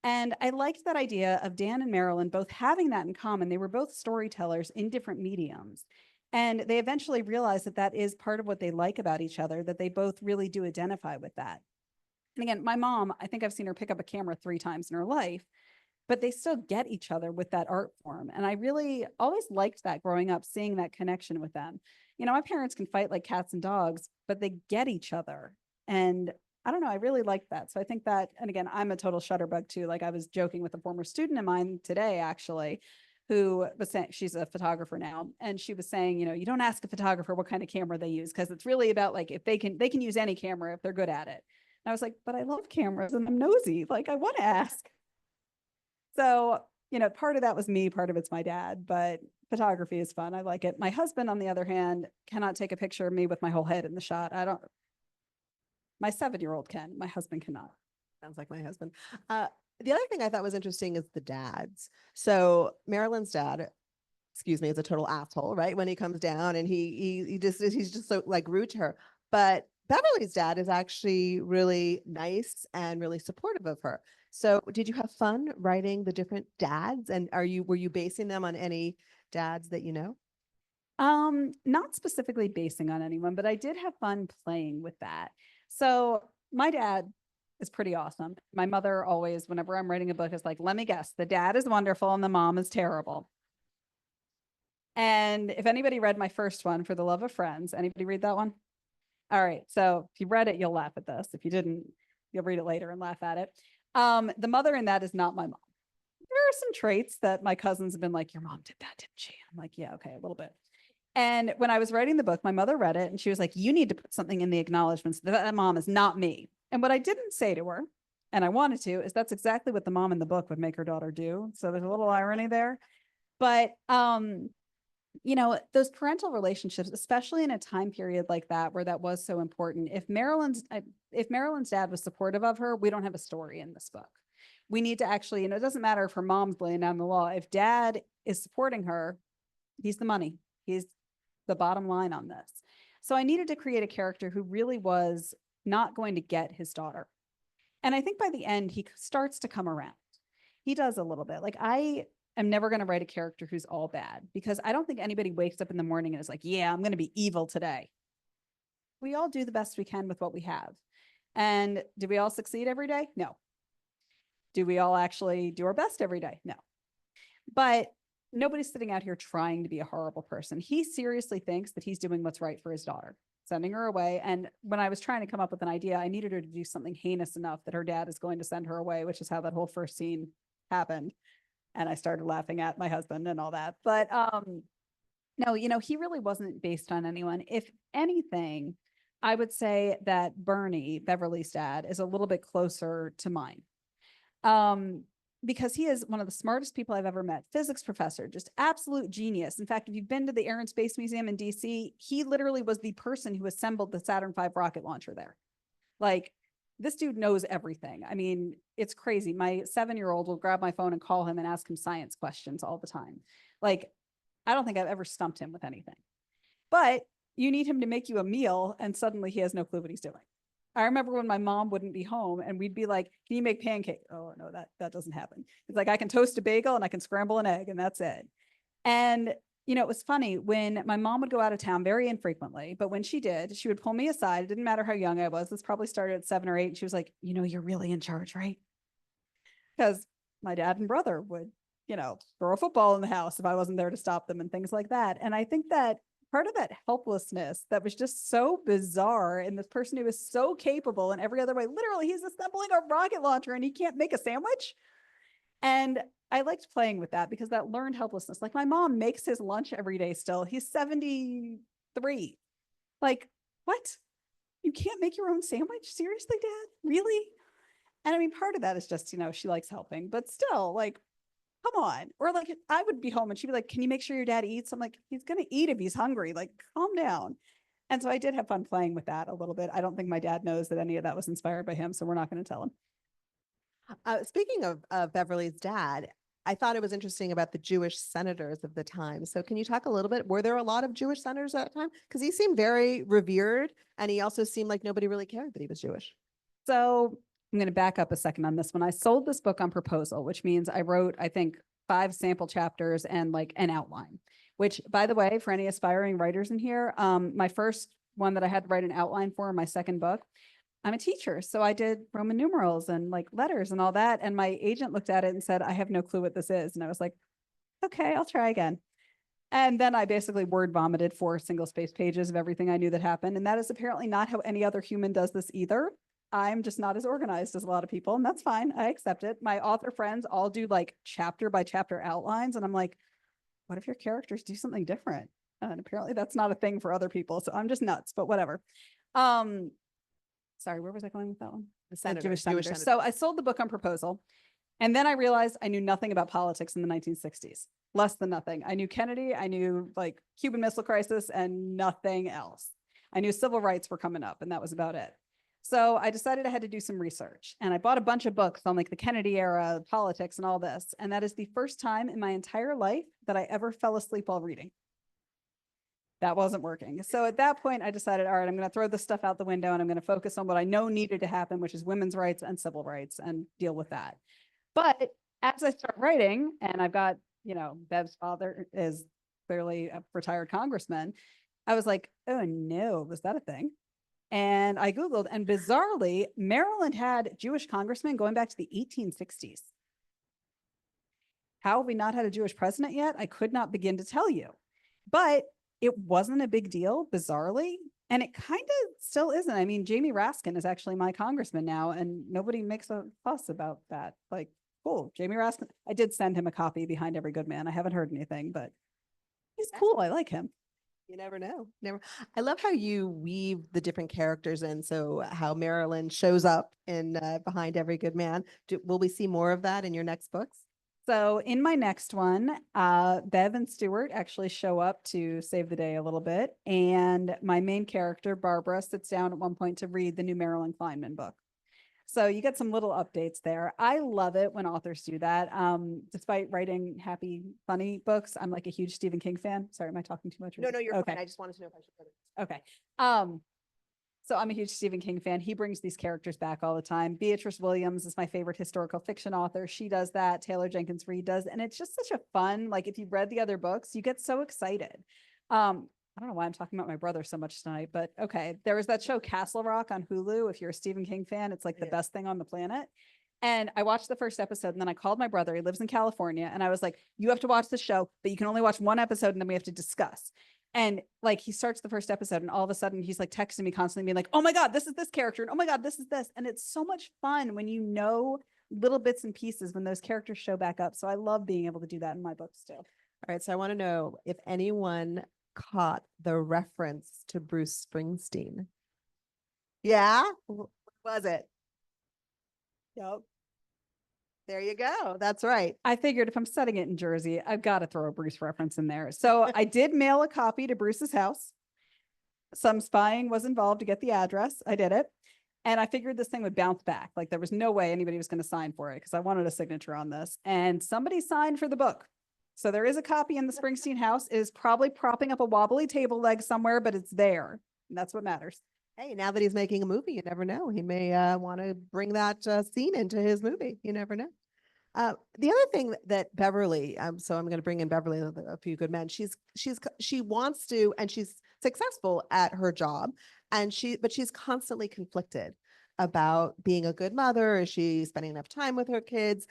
And I liked that idea of Dan and Marilyn both having that in common. They were both storytellers in different mediums. And they eventually realized that that is part of what they like about each other, that they both really do identify with that. And again, my mom, I think I've seen her pick up a camera 3 times in her life, but they still get each other with that art form. And I really always liked that growing up, seeing that connection with them. My parents can fight like cats and dogs, but they get each other. And I don't know, I really liked that. So I think that, and again, I'm a total shutterbug too. Like, I was joking with a former student of mine today, actually, who was saying, she's a photographer now, and she was saying, you don't ask a photographer what kind of camera they use, because it's really about like, if they can use any camera if they're good at it. And I was like, but I love cameras and I'm nosy. Like, I want to ask. So, part of that was me, part of it's my dad, but photography is fun. I like it. My husband, on the other hand, cannot take a picture of me with my whole head in the shot. My 7-year-old can, my husband cannot. Sounds like my husband. The other thing I thought was interesting is the dads. So Marilyn's dad, excuse me, is a total asshole, right? When he comes down and he's just so like rude to her. But Beverly's dad is actually really nice and really supportive of her. So did you have fun writing the different dads? And were you basing them on any dads that you know? Not specifically basing on anyone, but I did have fun playing with that. So my dad is pretty awesome. My mother always, whenever I'm writing a book, is like, let me guess, the dad is wonderful and the mom is terrible. And if anybody read my first one, For the Love of Friends, anybody read that one? All right. So if you read it, you'll laugh at this. If you didn't, you'll read it later and laugh at it. The mother in that is not my mom. There are some traits that my cousins have been like, your mom did that, didn't she? I'm like, yeah, okay, a little bit. And when I was writing the book, my mother read it and she was like, you need to put something in the acknowledgments that that mom is not me. And what I didn't say to her, and I wanted to, is that's exactly what the mom in the book would make her daughter do. So there's a little irony there. But you know, those parental relationships, especially in a time period like that where that was so important. If Marilyn's dad was supportive of her, we don't have a story in this book. We need to actually, you know, it doesn't matter if her mom's laying down the law. If dad is supporting her, he's the money. He's the bottom line on this. So I needed to create a character who really was not going to get his daughter. And I think by the end, he starts to come around. He does a little bit. Like, I am never going to write a character who's all bad, because I don't think anybody wakes up in the morning and is like, yeah, I'm going to be evil today. We all do the best we can with what we have. And do we all succeed every day? No. Do we all actually do our best every day? No. But nobody's sitting out here trying to be a horrible person. He seriously thinks that he's doing what's right for his daughter, sending her away. And when I was trying to come up with an idea, I needed her to do something heinous enough that her dad is going to send her away, which is how that whole first scene happened. And I started laughing at my husband and all that. But no, you know, he really wasn't based on anyone. If anything, I would say that Bernie, Beverly's dad, is a little bit closer to mine. Because he is one of the smartest people I've ever met. Physics professor, just absolute genius. In fact, if you've been to the Air and Space Museum in DC, he literally was the person who assembled the Saturn V rocket launcher there. Like, this dude knows everything. I mean, it's crazy. My 7-year-old will grab my phone and call him and ask him science questions all the time. Like, I don't think I've ever stumped him with anything. But you need him to make you a meal, and suddenly he has no clue what he's doing. I remember when my mom wouldn't be home and we'd be like, can you make pancakes? Oh, no, that doesn't happen. It's like, I can toast a bagel and I can scramble an egg and that's it. And, you know, it was funny when my mom would go out of town very infrequently, but when she did, she would pull me aside. It didn't matter how young I was. This probably started at 7 or 8. And she was like, you know, you're really in charge, right? Because my dad and brother would, you know, throw a football in the house if I wasn't there to stop them and things like that. And I think that part of that helplessness that was just so bizarre in this person who is so capable in every other way, literally he's assembling a rocket launcher and he can't make a sandwich. And I liked playing with that because that learned helplessness. Like, my mom makes his lunch every day still. He's 73. Like, what? You can't make your own sandwich? Seriously, Dad? Really? And I mean, part of that is just, you know, she likes helping, but still, like, come on. Or like, I would be home and she'd be like, can you make sure your dad eats? I'm like, he's going to eat if he's hungry. Like, calm down. And so I did have fun playing with that a little bit. I don't think my dad knows that any of that was inspired by him, so we're not going to tell him. Speaking of Beverly's dad, I thought it was interesting about the Jewish senators of the time. So can you talk a little bit? Were there a lot of Jewish senators at that time? Because he seemed very revered, and he also seemed like nobody really cared that he was Jewish. So I'm going to back up a second on this one. I sold this book on proposal, which means I wrote, I think, 5 sample chapters and like an outline, which, by the way, for any aspiring writers in here, my first one that I had to write an outline for, my second book, I'm a teacher. So I did Roman numerals and like letters and all that. And my agent looked at it and said, I have no clue what this is. And I was like, okay, I'll try again. And then I basically word vomited 4 single space pages of everything I knew that happened. And that is apparently not how any other human does this either. I'm just not as organized as a lot of people, and that's fine. I accept it. My author friends all do like chapter by chapter outlines. And I'm like, what if your characters do something different? And apparently that's not a thing for other people. So I'm just nuts, but whatever. Sorry, where was I going with that one? The senators, Jewish senators. So I sold the book on proposal. And then I realized I knew nothing about politics in the 1960s, less than nothing. I knew Kennedy, I knew like Cuban Missile Crisis, and nothing else. I knew civil rights were coming up, and that was about it. So I decided I had to do some research, and I bought a bunch of books on like the Kennedy era, politics, and all this. And that is the first time in my entire life that I ever fell asleep while reading. That wasn't working. So at that point, I decided, all right, I'm going to throw this stuff out the window and I'm going to focus on what I know needed to happen, which is women's rights and civil rights, and deal with that. But as I start writing, and I've got, you know, Bev's father is clearly a retired congressman, I was like, oh no, was that a thing? And I Googled, and bizarrely, Maryland had Jewish congressmen going back to the 1860s. How have we not had a Jewish president yet? I could not begin to tell you. But it wasn't a big deal, bizarrely, And it kind of still isn't. I mean, Jamie Raskin is actually my congressman now, and nobody makes a fuss about that. Like, cool, Jamie Raskin. I did send him a copy behind Every Good Man. I haven't heard anything, but he's cool. I like him. You never know. Never. I love how you weave the different characters in. So how Marilyn shows up in Behind Every Good Man. Will we see more of that in your next books? So in my next one, Bev and Stuart actually show up to save the day a little bit. And my main character, Barbara, sits down at one point to read the new Marilyn Kleinman book. So you get some little updates there. I love it when authors do that. Despite writing happy, funny books, I'm like a huge Stephen King fan. Sorry, am I talking too much? No, no, you're okay. fine. I just wanted to know if I should put it. Okay. So I'm a huge Stephen King fan. He brings these characters back all the time. Beatrice Williams is my favorite historical fiction author. She does that. Taylor Jenkins Reid does. And it's just such a fun, like if you've read the other books, you get so excited. I don't know why I'm talking about my brother so much tonight, but okay. There was that show Castle Rock on Hulu. If you're a Stephen King fan, it's like the best thing on the planet. And I watched the first episode and then I called my brother. He lives in California. And I was like, you have to watch the show, but you can only watch one episode and then we have to discuss. And like he starts the first episode and all of a sudden he's like texting me constantly being like, oh my God, this is this character. And oh my God, this is this. And it's so much fun when you know little bits and pieces when those characters show back up. So I love being able to do that in my books too. All right. So I want to know if anyone caught the reference to Bruce Springsteen. Yeah? What was it? Yep. There you go. That's right. I figured if I'm setting it in Jersey, I've got to throw a Bruce reference in there. So I did mail a copy to Bruce's house. Some spying was involved to get the address. I did it. And I figured this thing would bounce back. Like there was no way anybody was going to sign for it because I wanted a signature on this. And somebody signed for the book. So there is a copy in the Springsteen house. It is probably propping up a wobbly table leg somewhere, but it's there. And that's what matters. Hey, now that he's making a movie, you never know. He may want to bring that scene into his movie. You never know. The other thing that Beverly, so I'm going to bring in Beverly, a few good men. She wants to, and she's successful at her job, but she's constantly conflicted about being a good mother. Is she spending enough time with her kids?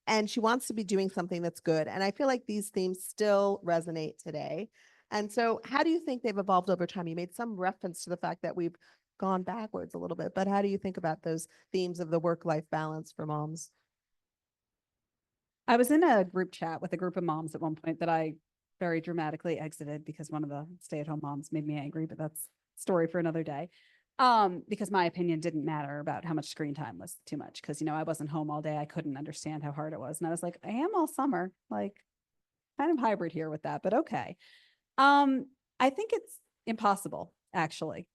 And she wants to be doing something that's good. And I feel like these themes still resonate today. And so, how do you think they've evolved over time? You made some reference to the fact that we've gone backwards a little bit, but how do you think about those themes of the work-life balance for moms? I was in a group chat with a group of moms at one point that I very dramatically exited because one of the stay-at-home moms made me angry, but that's a story for another day. Because my opinion didn't matter about how much screen time was too much. Because, I wasn't home all day. I couldn't understand how hard it was. And I was like, I am all summer, like kind of hybrid here with that, but okay. I think it's impossible actually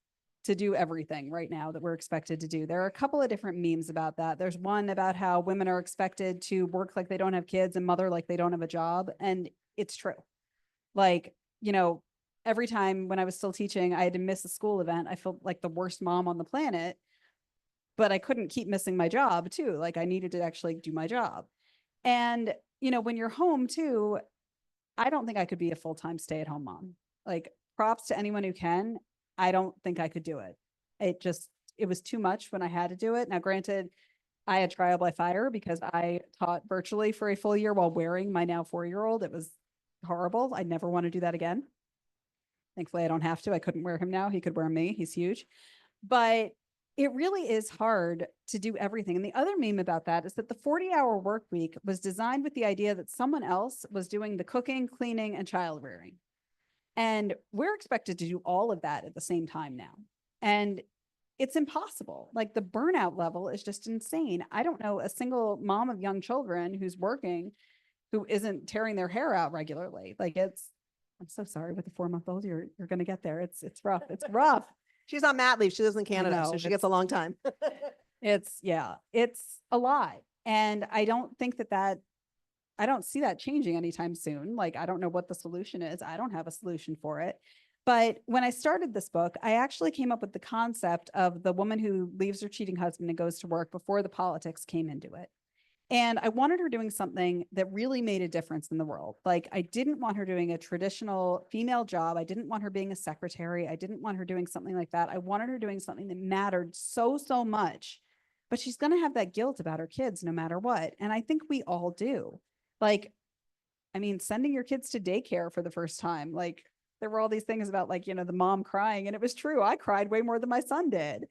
to do everything right now that we're expected to do. There are a couple of different memes about that. There's one about how women are expected to work like they don't have kids and mother like they don't have a job. And it's true. Like, every time when I was still teaching, I had to miss a school event. I felt like the worst mom on the planet, but I couldn't keep missing my job too. Like I needed to actually do my job. And, when you're home too, I don't think I could be a full-time stay-at-home mom. Like props to anyone who can. I don't think I could do it. It was too much when I had to do it. Now, granted, I had trial by fire because I taught virtually for a full year while wearing my now 4-year-old. It was horrible. I never want to do that again. Thankfully, I don't have to. I couldn't wear him now. He could wear me. He's huge. But it really is hard to do everything. And the other meme about that is that the 40-hour work week was designed with the idea that someone else was doing the cooking, cleaning, and child rearing. And we're expected to do all of that at the same time now. And it's impossible. Like the burnout level is just insane. I don't know a single mom of young children who's working who isn't tearing their hair out regularly. Like I'm so sorry with the 4-month-old, you're going to get there. It's rough. It's rough. She's on mat leave. She lives in Canada, so she gets a long time. It's a lot. And I don't think I don't see that changing anytime soon. Like, I don't know what the solution is. I don't have a solution for it. But when I started this book, I actually came up with the concept of the woman who leaves her cheating husband and goes to work before the politics came into it. And I wanted her doing something that really made a difference in the world. Like, I didn't want her doing a traditional female job. I didn't want her being a secretary. I didn't want her doing something like that. I wanted her doing something that mattered so, so much. But she's going to have that guilt about her kids no matter what. And I think we all do. Like, I mean, sending your kids to daycare for the first time, like, there were all these things about like, the mom crying, and it was true. I cried way more than my son did.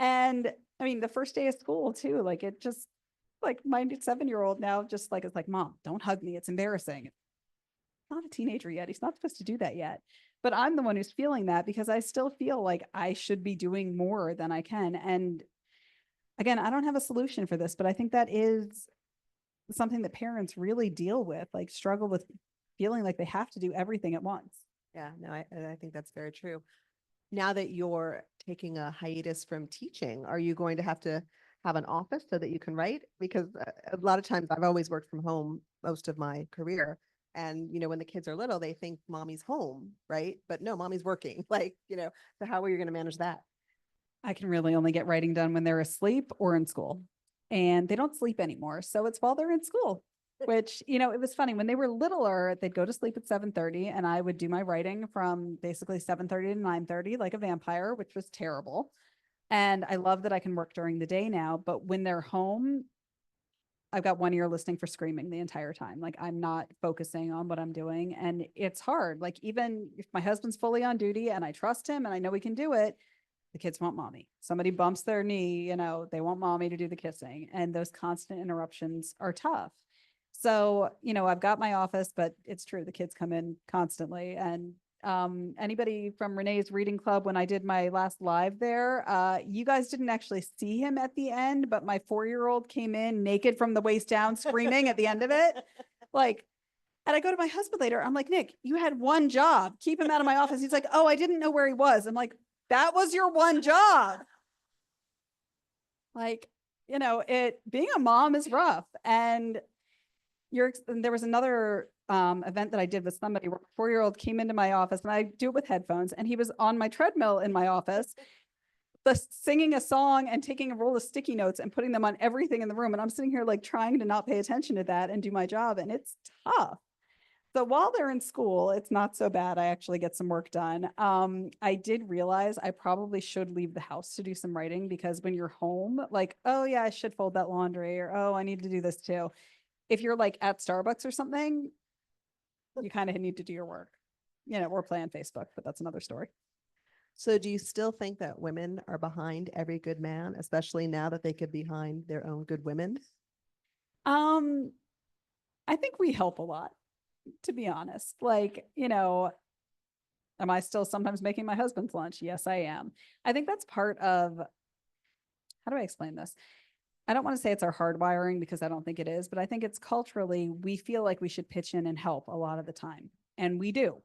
And I mean, the first day of school too, like it just, like my 7-year-old now just like, it's like, Mom, don't hug me. It's embarrassing. Not a teenager yet. He's not supposed to do that yet. But I'm the one who's feeling that because I still feel like I should be doing more than I can. And again, I don't have a solution for this, but I think that is something that parents really deal with, like struggle with feeling like they have to do everything at once. Yeah, no, I think that's very true. Now that you're taking a hiatus from teaching, are you going to have an office so that you can write? Because a lot of times I've always worked from home most of my career. And, when the kids are little, they think mommy's home, right? But no, mommy's working. Like, so how are you going to manage that? I can really only get writing done when they're asleep or in school. And they don't sleep anymore. So it's while they're in school, which, it was funny when they were littler, they'd go to sleep at 7:30 and I would do my writing from basically 7:30 to 9:30 like a vampire, which was terrible. And I love that I can work during the day now, but when they're home, I've got one ear listening for screaming the entire time. Like I'm not focusing on what I'm doing. And it's hard. Like even if my husband's fully on duty and I trust him and I know we can do it, the kids want mommy. Somebody bumps their knee, they want mommy to do the kissing. And those constant interruptions are tough. So, I've got my office, but it's true. The kids come in constantly. And anybody from Renee's reading club, when I did my last live there, you guys didn't actually see him at the end, but my 4-year-old came in naked from the waist down, screaming at the end of it. Like, and I go to my husband later. I'm like, Nick, you had one job. Keep him out of my office. He's like, oh, I didn't know where he was. I'm like, that was your one job. Like, being a mom is rough. And there was another event that I did with somebody where a 4-year-old came into my office, and I do it with headphones, and he was on my treadmill in my office, singing a song and taking a roll of sticky notes and putting them on everything in the room. And I'm sitting here like trying to not pay attention to that and do my job. And it's tough. So while they're in school, it's not so bad. I actually get some work done. I did realize I probably should leave the house to do some writing, because when you're home, like, oh yeah, I should fold that laundry, or, oh, I need to do this too. If you're like at Starbucks or something, you kind of need to do your work, or play on Facebook, but that's another story. So do you still think that women are behind every good man, especially now that they could be behind their own good women? I think we help a lot, to be honest. Like, am I still sometimes making my husband's lunch? Yes, I am. I think that's part of, how do I explain this? I don't want to say it's our hardwiring, because I don't think it is, but I think it's culturally, we feel like we should pitch in and help a lot of the time. And we do.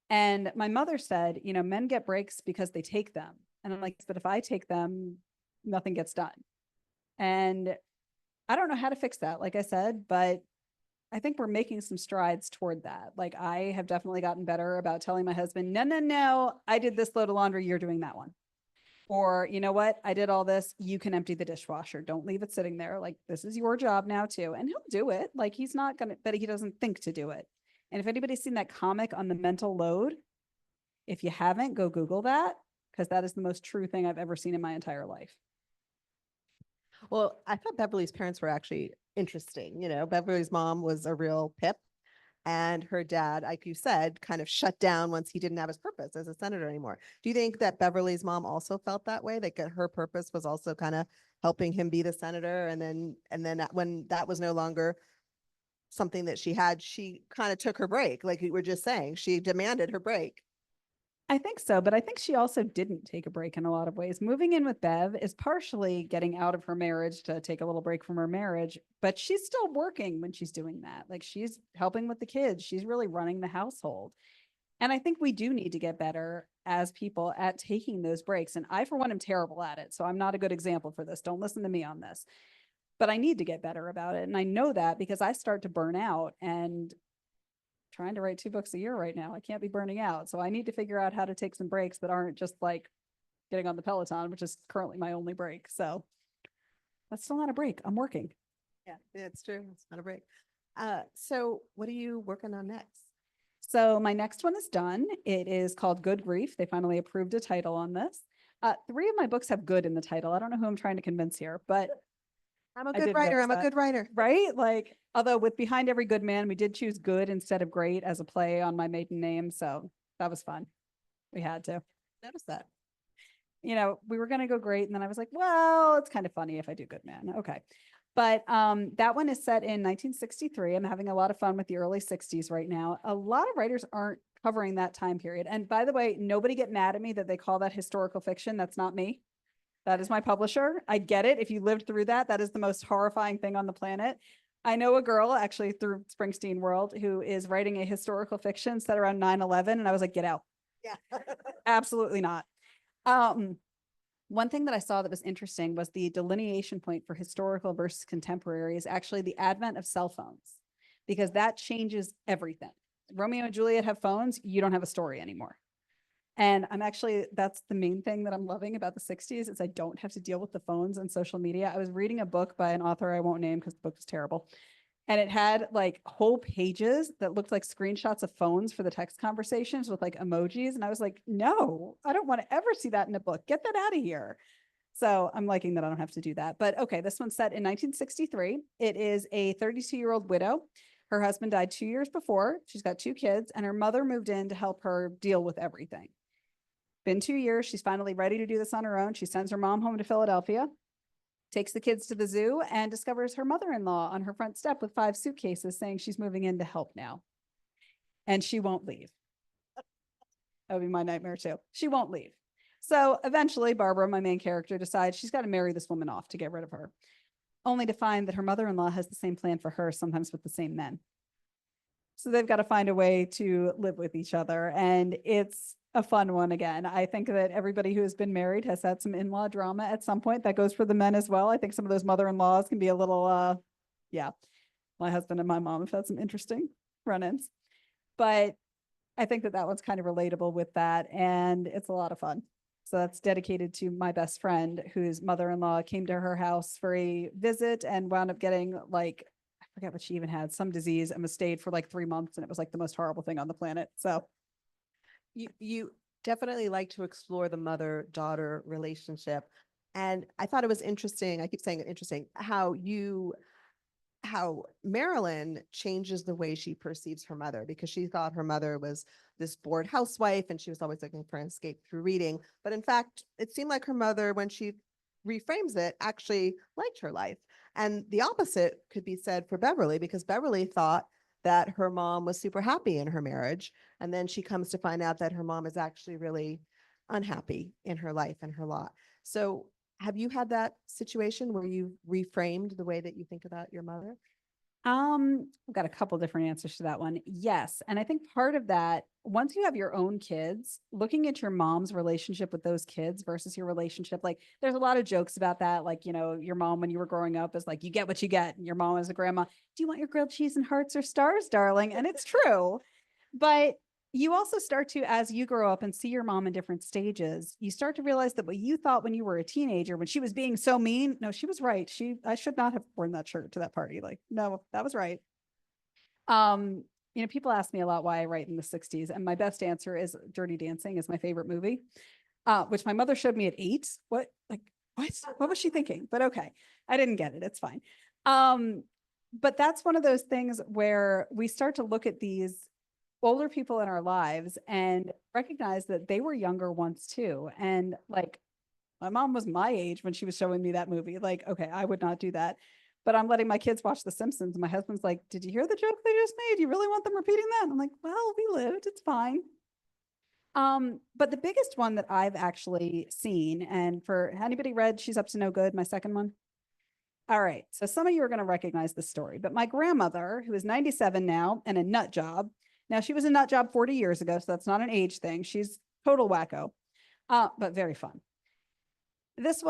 And my mother said, men get breaks because they take them. And I'm like, but if I take them, nothing gets done. And I don't know how to fix that, like I said, but I think we're making some strides toward that. Like I have definitely gotten better about telling my husband, no, I did this load of laundry, you're doing that one. Or, you know what, I did all this, you can empty the dishwasher. Don't leave it sitting there. Like, this is your job now too. And he'll do it. Like he's not gonna, but he doesn't think to do it. And if anybody's seen that comic on the mental load, if you haven't, go Google that, because that is the most true thing I've ever seen in my entire life. Well, I thought Beverly's parents were actually interesting. Beverly's mom was a real pip, and her dad, like you said, kind of shut down once he didn't have his purpose as a senator anymore. Do you think that Beverly's mom also felt that way? Like her purpose was also kind of helping him be the senator, and then when that was no longer something that she had, she kind of took her break. Like you were just saying, she demanded her break. I think so, but I think she also didn't take a break in a lot of ways. Moving in with Bev is partially getting out of her marriage to take a little break from her marriage, but she's still working when she's doing that. Like she's helping with the kids. She's really running the household. And I think we do need to get better as people at taking those breaks. And I, for one, am terrible at it. So I'm not a good example for this. Don't listen to me on this, but I need to get better about it. And I know that because I start to burn out, and trying to write 2 books a year right now, I can't be burning out. So I need to figure out how to take some breaks that aren't just like getting on the Peloton, which is currently my only break. So that's still not a break. I'm working. Yeah, it's true. It's not a break. So what are you working on next? So my next one is done. It is called Good Grief. They finally approved a title on this. 3 of my books have good in the title. I don't know who I'm trying to convince here, but I'm a good writer. I'm a good writer. Right? Like, although with Behind Every Good Man, we did choose good instead of great as a play on my maiden name. So That was fun. We had to. Notice that. We were going to go great. And then I was like, well, it's kind of funny if I do good man. Okay. But that one is set in 1963. I'm having a lot of fun with the early 60s right now. A lot of writers aren't covering that time period. And by the way, nobody get mad at me that they call that historical fiction. That's not me. That is my publisher. I get it. If you lived through that, that is the most horrifying thing on the planet. I know a girl actually through Springsteen World who is writing a historical fiction set around 9/11. And I was like, get out. Yeah. Absolutely not. One thing that I saw that was interesting was the delineation point for historical versus contemporary is actually the advent of cell phones, because that changes everything. Romeo and Juliet have phones. You don't have a story anymore. And that's the main thing that I'm loving about the 60s is I don't have to deal with the phones and social media. I was reading a book by an author I won't name because the book was terrible. And it had like whole pages that looked like screenshots of phones for the text conversations with like emojis. And I was like, no, I don't want to ever see that in a book. Get that out of here. So I'm liking that I don't have to do that. But okay, this one's set in 1963. It is a 32-year-old widow. Her husband died 2 years before. She's got 2 kids, and her mother moved in to help her deal with everything. Been 2 years. She's finally ready to do this on her own. She sends her mom home to Philadelphia, takes the kids to the zoo, and discovers her mother-in-law on her front step with 5 suitcases saying she's moving in to help now. And she won't leave. That would be my nightmare too. She won't leave. So eventually Barbara, my main character, decides she's got to marry this woman off to get rid of her, only to find that her mother-in-law has the same plan for her, sometimes with the same men. So they've got to find a way to live with each other. And it's a fun one again. I think that everybody who has been married has had some in-law drama at some point. That goes for the men as well. I think some of those mother-in-laws can be a little, yeah. My husband and my mom have had some interesting run-ins. But I think that one's kind of relatable with that. And it's a lot of fun. So that's dedicated to my best friend whose mother-in-law came to her house for a visit and wound up getting like, I forget what she even had, some disease, and was stayed for like 3 months. And it was like the most horrible thing on the planet. So you definitely like to explore the mother-daughter relationship. And I thought it was interesting. I keep saying it interesting, how Marilyn changes the way she perceives her mother, because she thought her mother was this bored housewife and she was always looking for an escape through reading. But in fact, it seemed like her mother, when she reframes it, actually liked her life. And the opposite could be said for Beverly, because Beverly thought that her mom was super happy in her marriage. And then she comes to find out that her mom is actually really unhappy in her life and her lot. So have you had that situation where you reframed the way that you think about your mother? I've got a couple different answers to that one. Yes. And I think part of that, once you have your own kids, looking at your mom's relationship with those kids versus your relationship, like there's a lot of jokes about that. Like, your mom, when you were growing up, is like, you get what you get. And your mom as a grandma, do you want your grilled cheese and hearts or stars, darling? And it's true. But you also start to, as you grow up and see your mom in different stages, you start to realize that what you thought when you were a teenager, when she was being so mean, no, she was right. I should not have worn that shirt to that party. Like, no, that was right. People ask me a lot why I write in the 60s. And my best answer is Dirty Dancing is my favorite movie, which my mother showed me at 8. What was she thinking? But okay, I didn't get it. It's fine. But that's one of those things where we start to look at these older people in our lives and recognize that they were younger once too. And like, my mom was my age when she was showing me that movie. Like, okay, I would not do that. But I'm letting my kids watch The Simpsons. My husband's like, did you hear the joke they just made? You really want them repeating that? And I'm like, well, we lived, it's fine. But the biggest one that I've actually seen, and for anybody read She's Up to No Good, my second one? All right. So some of you are going to recognize this story, but my grandmother, who is 97 now and a nut job. Now she was a nut job 40 years ago, so that's not an age thing. She's total wacko, but very fun. This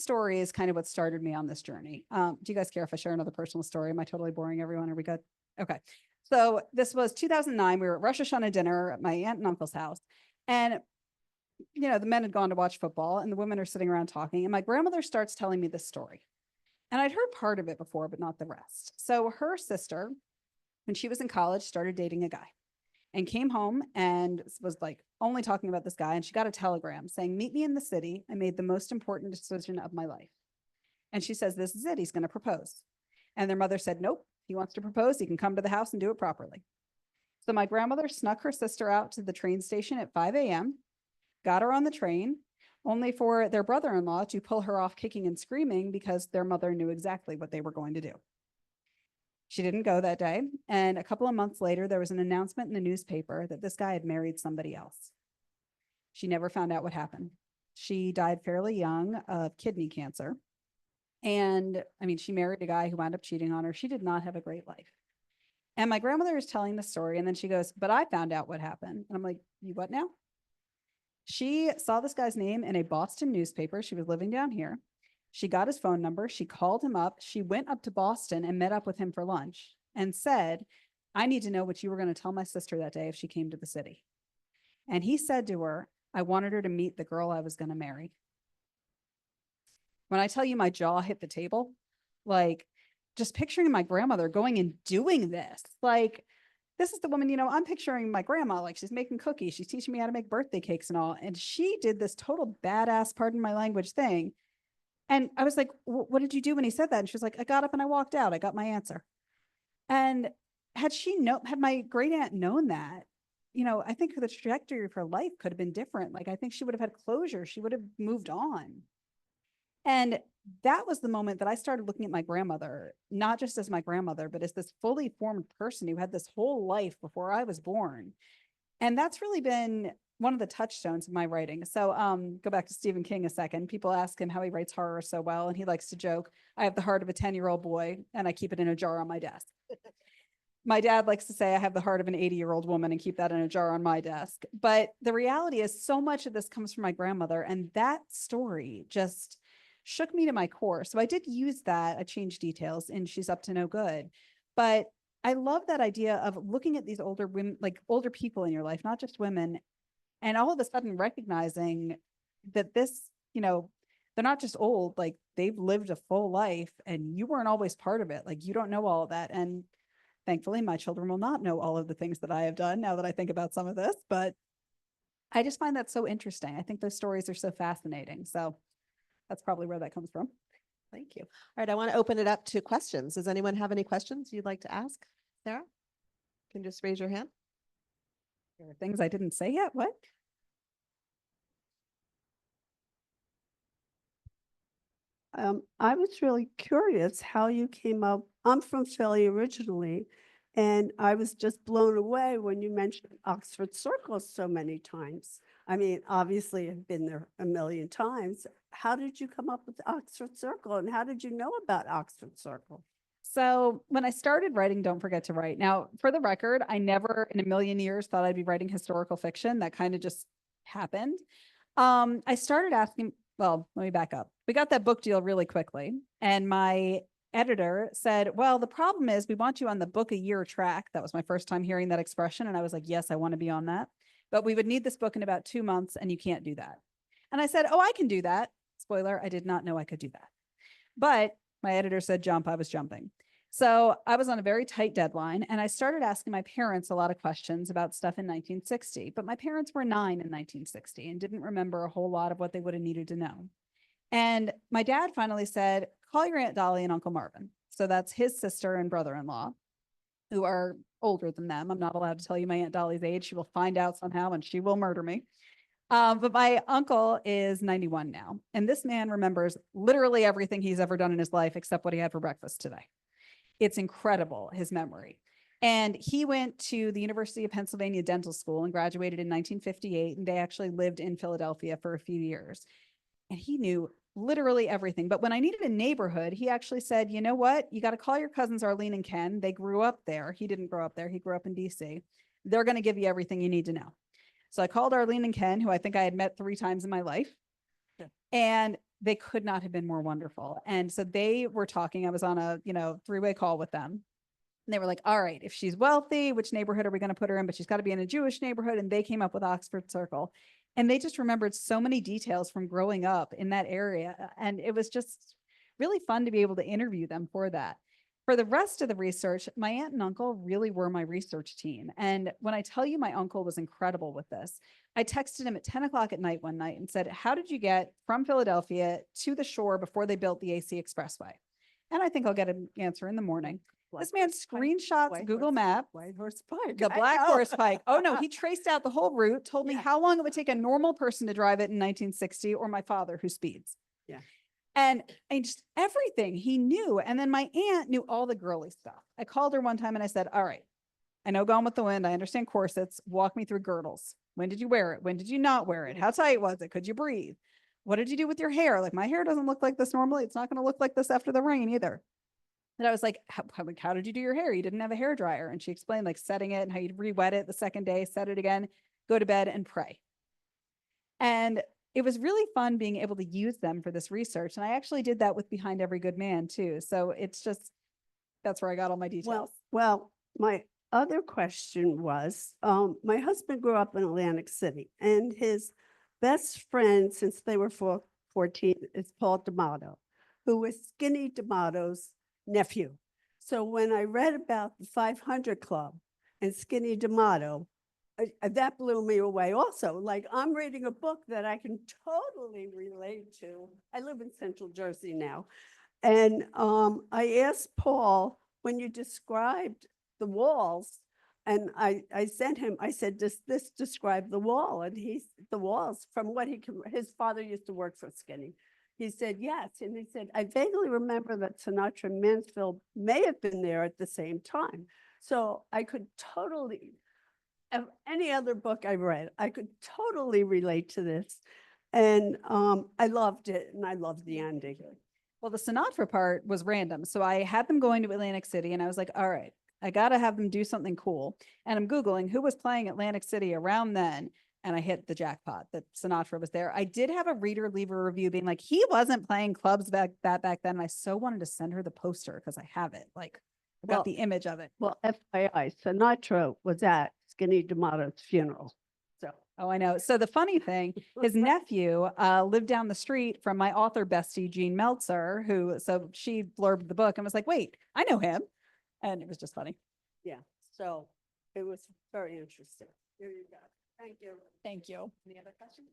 story is kind of what started me on this journey. Do you guys care if I share another personal story? Am I totally boring everyone? Are we good? Okay. So this was 2009. We were at Rosh Hashanah dinner at my aunt and uncle's house. And, the men had gone to watch football and the women are sitting around talking. And my grandmother starts telling me this story. And I'd heard part of it before, but not the rest. So her sister, when she was in college, started dating a guy and came home and was like only talking about this guy. And she got a telegram saying, meet me in the city. I made the most important decision of my life. And she says, this is it. He's going to propose. And their mother said, nope, he wants to propose. He can come to the house and do it properly. So my grandmother snuck her sister out to the train station at 5 a.m., got her on the train, only for their brother-in-law to pull her off kicking and screaming because their mother knew exactly what they were going to do. She didn't go that day. And a couple of months later, there was an announcement in the newspaper that this guy had married somebody else. She never found out what happened. She died fairly young of kidney cancer. And I mean, she married a guy who wound up cheating on her. She did not have a great life. And my grandmother is telling the story. And then she goes, but I found out what happened. And I'm like, you what now? She saw this guy's name in a Boston newspaper. She was living down here. She got his phone number. She called him up. She went up to Boston and met up with him for lunch and said, I need to know what you were going to tell my sister that day if she came to the city. And he said to her, I wanted her to meet the girl I was going to marry. When I tell you my jaw hit the table, like just picturing my grandmother going and doing this, like this is the woman, you know, I'm picturing my grandma, like she's making cookies. She's teaching me how to make birthday cakes and all. And she did this total badass, pardon my language thing. And I was like, what did you do when he said that? And she was like, I got up and I walked out. I got my answer. And had my great aunt known that, you know, I think the trajectory of her life could have been different. Like, I think she would have had closure. She would have moved on. And that was the moment that I started looking at my grandmother, not just as my grandmother, but as this fully formed person who had this whole life before I was born. And that's really been one of the touchstones of my writing. So go back to Stephen King a second. People ask him how he writes horror so well, and he likes to joke, I have the heart of a 10-year-old boy, and I keep it in a jar on my desk. My dad likes to say I have the heart of an 80-year-old woman and keep that in a jar on my desk. But the reality is so much of this comes from my grandmother, and that story just shook me to my core. So I did use that. I changed details and She's Up to No Good. But I love that idea of looking at these older women, like older people in your life, not just women, and all of a sudden recognizing that this, you know, they're not just old, like they've lived a full life and you weren't always part of it. Like you don't know all of that. And thankfully, my children will not know all of the things that I have done now that I think about some of this, but I just find that so interesting. I think those stories are so fascinating. So that's probably where that comes from. Thank you. All right, I want to open it up to questions. Does anyone have any questions you'd like to ask? Sarah? You can just raise your hand. There are things I didn't say yet. What? I was really curious how you came up. I'm from Philly originally, and I was just blown away when you mentioned Oxford Circle so many times. I mean, obviously, I've been there a million times. How did you come up with Oxford Circle, and how did you know about Oxford Circle? So when I started writing Don't Forget to Write, now for the record, I never in a million years thought I'd be writing historical fiction. That kind of just happened. I started asking, well, let me back up. We got that book deal really quickly. And my editor said, well, the problem is we want you on the book a year track. That was my first time hearing that expression. And I was like, yes, I want to be on that. But we would need this book in about 2 months and you can't do that. And I said, oh, I can do that. Spoiler, I did not know I could do that. But my editor said jump, I was jumping. So I was on a very tight deadline and I started asking my parents a lot of questions about stuff in 1960, but my parents were 9 in 1960 and didn't remember a whole lot of what they would have needed to know. And my dad finally said, call your Aunt Dolly and Uncle Marvin. So that's his sister and brother-in-law who are older than them. I'm not allowed to tell you my Aunt Dolly's age. She will find out somehow and she will murder me. But my uncle is 91 now. And this man remembers literally everything he's ever done in his life except what he had for breakfast today. It's incredible, his memory. And he went to the University of Pennsylvania Dental School and graduated in 1958. And they actually lived in Philadelphia for a few years. And he knew literally everything. But when I needed a neighborhood, he actually said, you know what? You got to call your cousins Arlene and Ken. They grew up there. He didn't grow up there. He grew up in DC. They're going to give you everything you need to know. So I called Arlene and Ken, who I think I had met 3 times in my life. Yeah. And they could not have been more wonderful. And so they were talking. I was on a, 3-way call with them. And they were like, all right, if she's wealthy, which neighborhood are we going to put her in? But she's got to be in a Jewish neighborhood. And they came up with Oxford Circle. And they just remembered so many details from growing up in that area. And it was just really fun to be able to interview them for that. For the rest of the research, my aunt and uncle really were my research team. And when I tell you my uncle was incredible with this, I texted him at 10 o'clock at night one night and said, how did you get from Philadelphia to the shore before they built the AC Expressway? and I think I'll get an answer in the morning. This Black man horse pike, screenshots white Google horse- Map, White horse pike. the I black know. horse pike. Oh no, he traced out the whole route, told me Yeah. how long it would take a normal person to drive it in 1960 or my father who speeds. Yeah. And just everything he knew. And then my aunt knew all the girly stuff. I called her one time and I said, all right, I know Gone with the Wind. I understand corsets. Walk me through girdles. When did you wear it? When did you not wear it? How tight was it? Could you breathe? What did you do with your hair? Like my hair doesn't look like this normally. It's not going to look like this after the rain either. And I was like, how did you do your hair? You didn't have a hair dryer. And she explained like setting it and how you'd re-wet it the second day, set it again, go to bed and pray. And it was really fun being able to use them for this research. And I actually did that with Behind Every Good Man too. So it's just, that's where I got all my details. Well, my other question was, my husband grew up in Atlantic City and his best friend since they were 14 is Paul D'Amato, who was Skinny D'Amato's nephew. So when I read about the 500 Club and Skinny D'Amato, that blew me away also. Like I'm reading a book that I can totally relate to. I live in Central Jersey now. And I asked Paul, when you described the walls, and I sent him, I said, does this describe the wall? And the walls, from what he can, his father used to work for Skinny. He said, yes. And he said, I vaguely remember that Sinatra and Mansfield may have been there at the same time. So I could totally, of any other book I read, I could totally relate to this. And I loved it, and I loved the ending. Well, the Sinatra part was random. So I had them going to Atlantic City and I was like, all right, I got to have them do something cool. And I'm Googling who was playing Atlantic City around then. And I hit the jackpot that Sinatra was there. I did have a reader leave a review being like, he wasn't playing clubs back then. And I so wanted to send her the poster because I have it. Like I got Well- the image of it. Well, FYI, Sinatra was at Skinny D'Amato's funeral. So Oh, I know. So the funny thing, his nephew lived down the street from my author bestie, Jean Meltzer, so she blurbed the book and was like, wait, I know him. And it was just funny. yeah, so it was very interesting. There you go. Thank you. Thank you. Any other questions?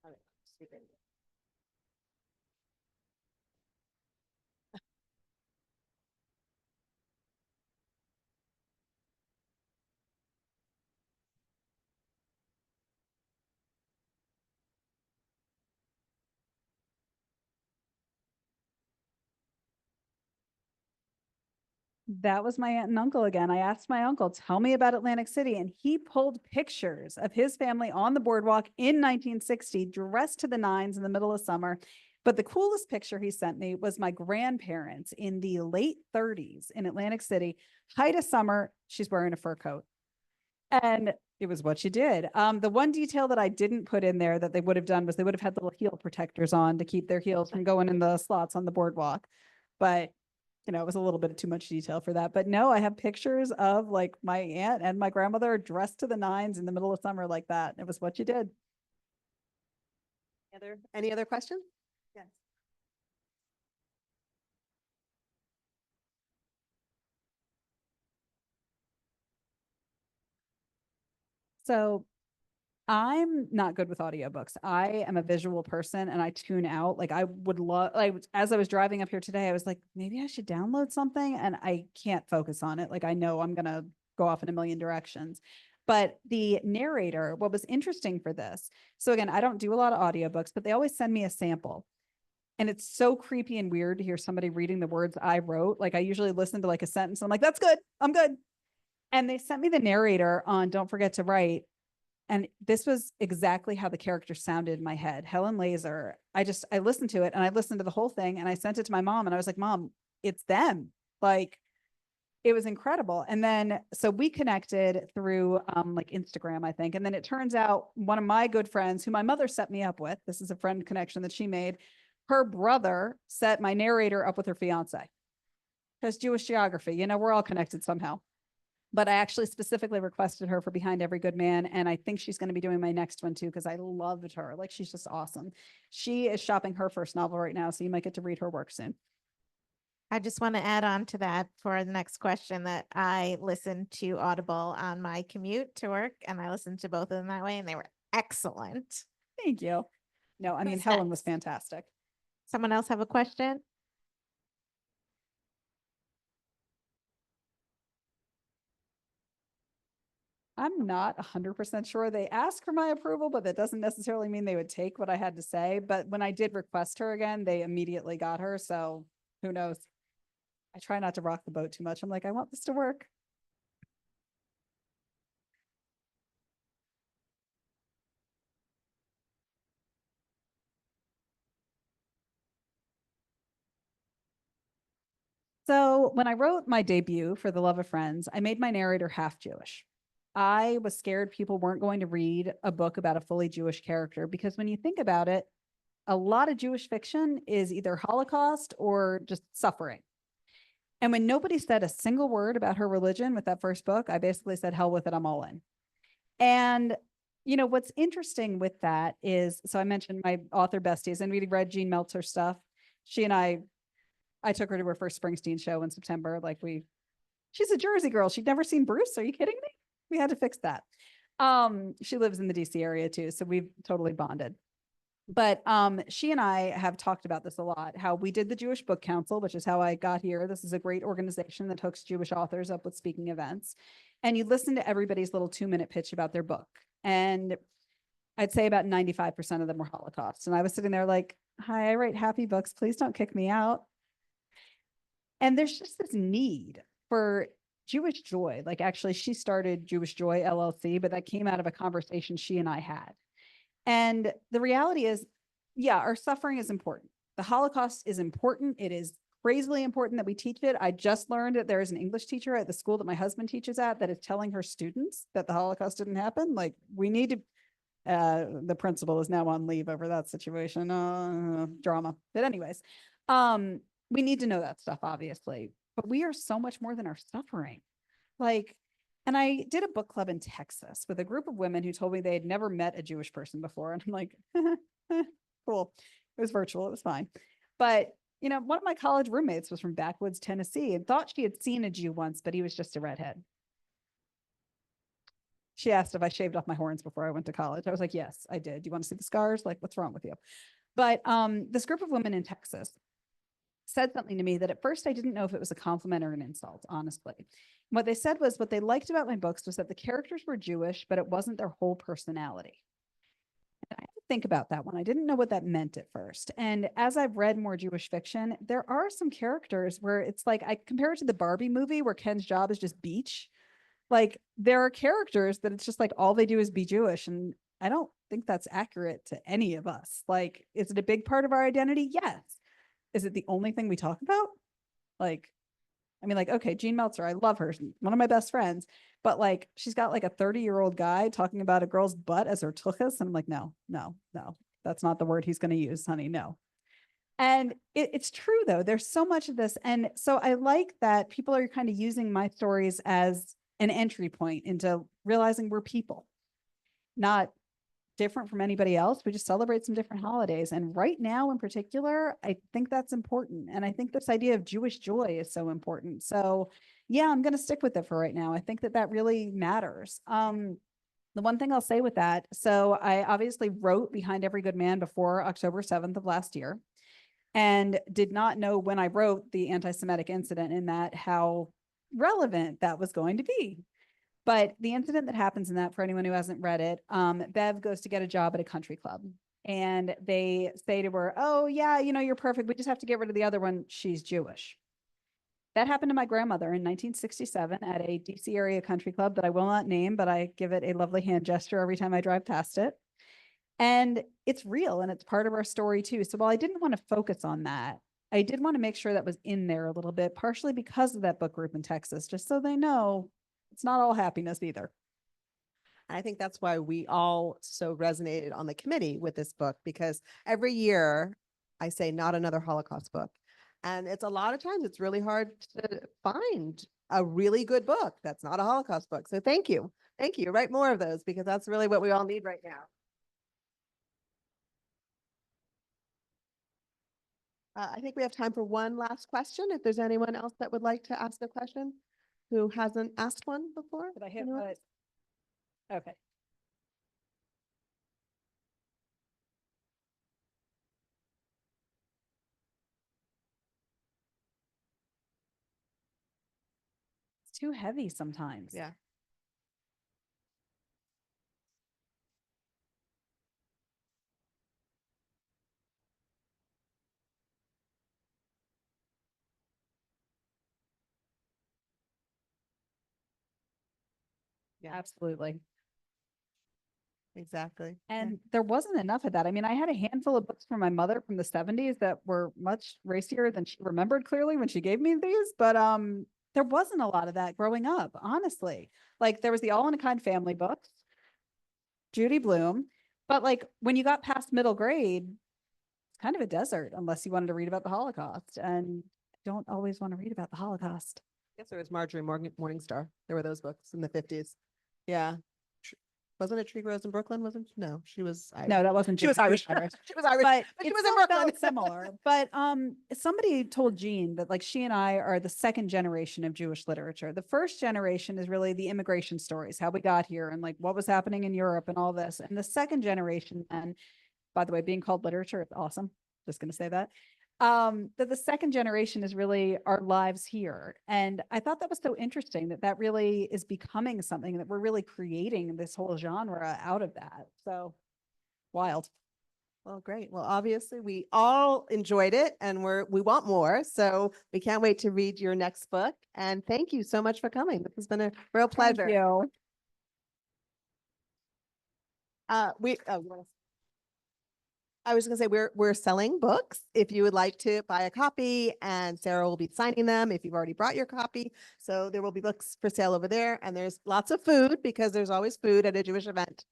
All right, super. That was my aunt and uncle again. I asked my uncle, tell me about Atlantic City. And he pulled pictures of his family on the boardwalk in 1960, dressed to the nines in the middle of summer. But the coolest picture he sent me was my grandparents in the late 30s in Atlantic City, height of summer. She's wearing a fur coat. And it was what she did. The one detail that I didn't put in there that they would have done was they would have had little heel protectors on to keep their heels from going in the slots on the boardwalk. But it was a little bit of too much detail for that. But no, I have pictures of like my aunt and my grandmother dressed to the nines in the middle of summer like that. It was what you did. Any other questions? Yes. So I'm not good with audiobooks. I am a visual person and I tune out. Like I would love, like as I was driving up here today, I was like, maybe I should download something and I can't focus on it. Like I know I'm going to go off in a million directions. But the narrator, what was interesting for this, so again, I don't do a lot of audiobooks, but they always send me a sample. And it's so creepy and weird to hear somebody reading the words I wrote. Like I usually listen to like a sentence. I'm like, that's good. I'm good. And they sent me the narrator on Don't Forget to Write. And this was exactly how the character sounded in my head. Helen Laser. I listened to it and I listened to the whole thing and I sent it to my mom and I was like, Mom, it's them. Like it was incredible. And then, so we connected through like Instagram, I think. And then it turns out one of my good friends who my mother set me up with, this is a friend connection that she made, her brother set my narrator up with her fiance. Because Jewish geography, we're all connected somehow. But I actually specifically requested her for Behind Every Good Man. And I think she's going to be doing my next one too, because I loved her. Like she's just awesome. She is shopping her first novel right now. So you might get to read her work soon. I just want to add on to that for the next question that I listened to Audible on my commute to work and I listened to both of them that way and they were excellent. Thank you. No, I mean, Who's Helen was next? fantastic. Someone else have a question? I'm not 100% sure. They asked for my approval, but that doesn't necessarily mean they would take what I had to say. But when I did request her again, they immediately got her. So who knows? I try not to rock the boat too much. I'm like, I want this to work. So when I wrote my debut for The Love of Friends, I made my narrator half Jewish. I was scared people weren't going to read a book about a fully Jewish character because when you think about it, a lot of Jewish fiction is either Holocaust or just suffering. And when nobody said a single word about her religion with that first book, I basically said, hell with it, I'm all in. And, what's interesting with that is, so I mentioned my author besties and we read Jean Meltzer stuff. She and I took her to her first Springsteen show in September. She's a Jersey girl. She'd never seen Bruce. Are you kidding me? We had to fix that. She lives in the DC area too. So we've totally bonded. But she and I have talked about this a lot, how we did the Jewish Book Council, which is how I got here. This is a great organization that hooks Jewish authors up with speaking events. And you listen to everybody's little 2-minute pitch about their book. And I'd say about 95% of them were Holocaust. And I was sitting there like, hi, I write happy books. Please don't kick me out. And there's just this need for Jewish joy. Like actually, she started Jewish Joy LLC, but that came out of a conversation she and I had. And the reality is, yeah, our suffering is important. The Holocaust is important. It is crazily important that we teach it. I just learned that there is an English teacher at the school that my husband teaches at that is telling her students that the Holocaust didn't happen. Like we need to, the principal is now on leave over that situation, drama. But anyways, we need to know that stuff, obviously, but we are so much more than our suffering. And I did a book club in Texas with a group of women who told me they had never met a Jewish person before. And I'm like, cool. It was virtual. It was fine. But, one of my college roommates was from backwoods Tennessee and thought she had seen a Jew once, but he was just a redhead. She asked if I shaved off my horns before I went to college. I was like, yes, I did. Do you want to see the scars? Like, what's wrong with you? But this group of women in Texas said something to me that at first I didn't know if it was a compliment or an insult, honestly. What they said was what they liked about my books was that the characters were Jewish, but it wasn't their whole personality. And I had to think about that one. I didn't know what that meant at first. And as I've read more Jewish fiction, there are some characters where it's like, I compare it to the Barbie movie where Ken's job is just beach. Like there are characters that it's just like all they do is be Jewish. And I don't think that's accurate to any of us. Like, is it a big part of our identity? Yes. Is it the only thing we talk about? Okay, Jean Meltzer, I love her. She's one of my best friends, but she's got like a 30-year-old guy talking about a girl's butt as her tuchus. And I'm like, no, that's not the word he's going to use, honey. No. And it's true though. There's so much of this. And so I like that people are kind of using my stories as an entry point into realizing we're people, not different from anybody else. We just celebrate some different holidays. And right now in particular, I think that's important. And I think this idea of Jewish joy is so important. So yeah, I'm going to stick with it for right now. I think that really matters. The one thing I'll say with that, so I obviously wrote Behind Every Good Man before October 7th of last year and did not know when I wrote the anti-Semitic incident in that how relevant that was going to be. But the incident that happens in that, for anyone who hasn't read it, Bev goes to get a job at a country club. And they say to her, oh, yeah, you're perfect. We just have to get rid of the other one. She's Jewish. That happened to my grandmother in 1967 at a DC area country club that I will not name, but I give it a lovely hand gesture every time I drive past it. And it's real and it's part of our story too. So while I didn't want to focus on that, I did want to make sure that was in there a little bit, partially because of that book group in Texas, just so they know it's not all happiness either. I think that's why we all so resonated on the committee with this book, because every year I say not another Holocaust book. And it's a lot of times it's really hard to find a really good book that's not a Holocaust book. So thank you. Thank you. Write more of those because that's really what we all need right now. I think we have time for one last question. If there's anyone else that would like to ask a question who hasn't asked one before. Did I hit Anyone? what? Okay. It's too heavy sometimes. Yeah. Yeah. Absolutely. Exactly. Yeah. And there wasn't enough of that. I mean, I had a handful of books from my mother from the 70s that were much racier than she remembered clearly when she gave me these, but there wasn't a lot of that growing up, honestly. Like there was the All in a Kind family books, Judy Blume, but like when you got past middle grade, it's kind of a desert unless you wanted to read about the Holocaust, and I don't always want to read about the Holocaust. Yes, there was Marjorie Morningstar. There were those books in the 50s. Yeah. Tr- Wasn't it Tree Grows in Brooklyn? Wasn't no, she was Irish. No, that wasn't She was Judy Irish. Blume. She was Irish. But But she it was in still Brooklyn. felt similar. But somebody told Jean that like she and I are the second generation of Jewish literature. The first generation is really the immigration stories, how we got here and like what was happening in Europe and all this. And the second generation, and by the way, being called literature, it's awesome. Just going to say that. That the second generation is really our lives here. And I thought that was so interesting that that really is becoming something that we're really creating this whole genre out of that. So wild. Well, great. Well, obviously we all enjoyed it and we want more. So we can't wait to read your next book. And thank you so much for coming. This has been a real pleasure. Thank you. You wanna- I was gonna say we're selling books. If you would like to buy a copy, and Sarah will be signing them if you've already brought your copy. So there will be books for sale over there, and there's lots of food because there's always food at a Jewish event.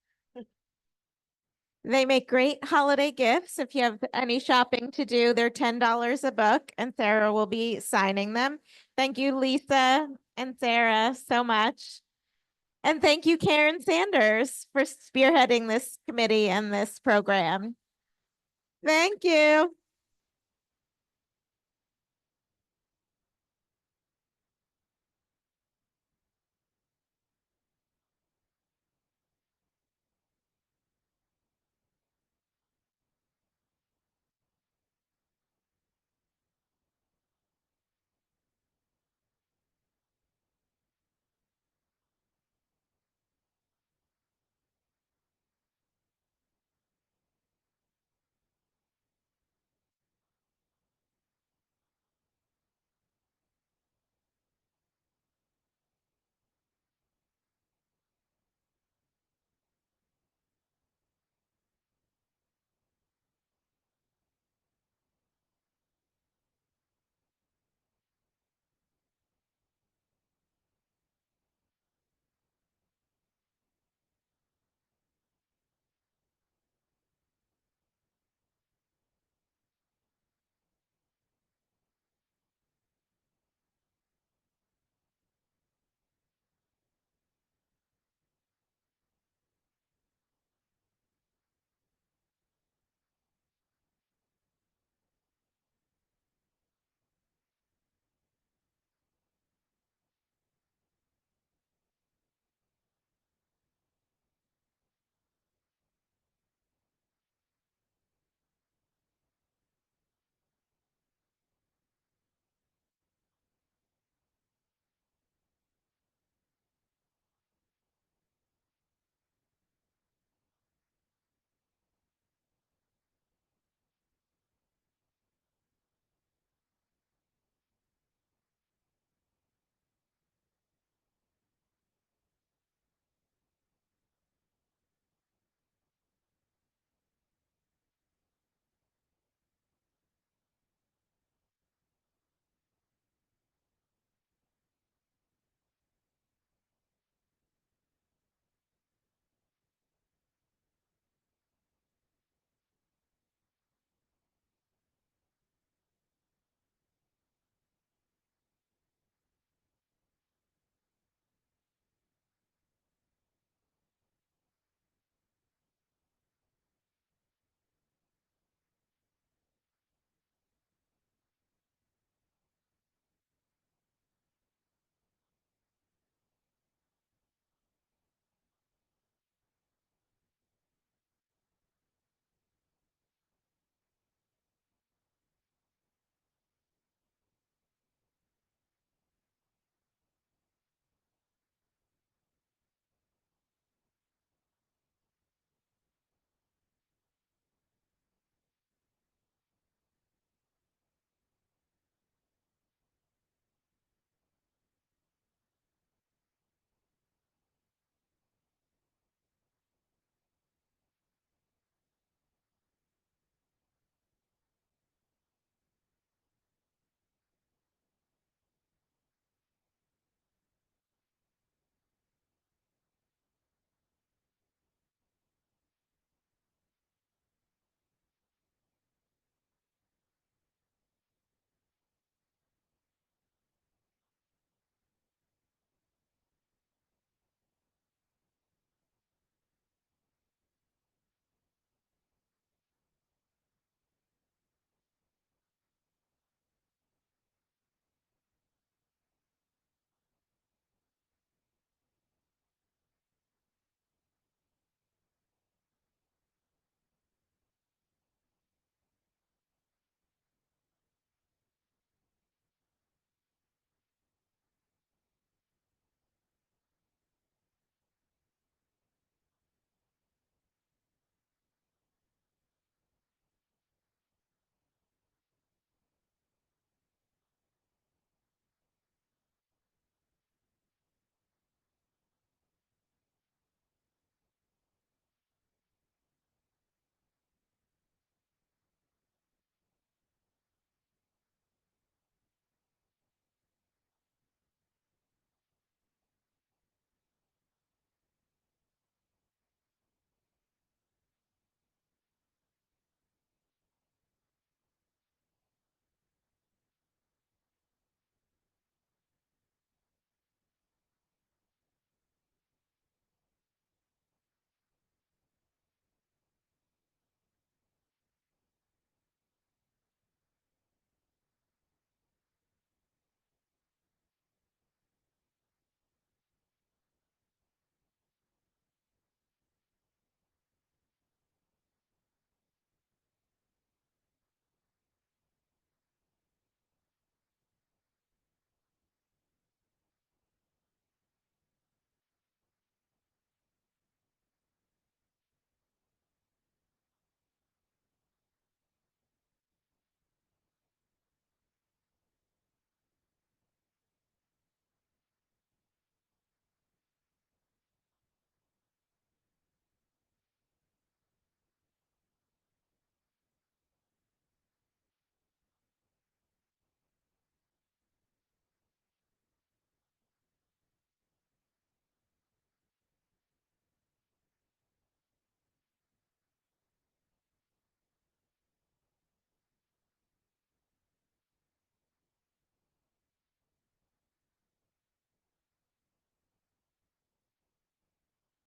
They make great holiday gifts. If you have any shopping to do, they're $10 a book, and Sarah will be signing them. Thank you, Lisa and Sarah, so much. And thank you, Karen Sanders, for spearheading this committee and this program. Thank you.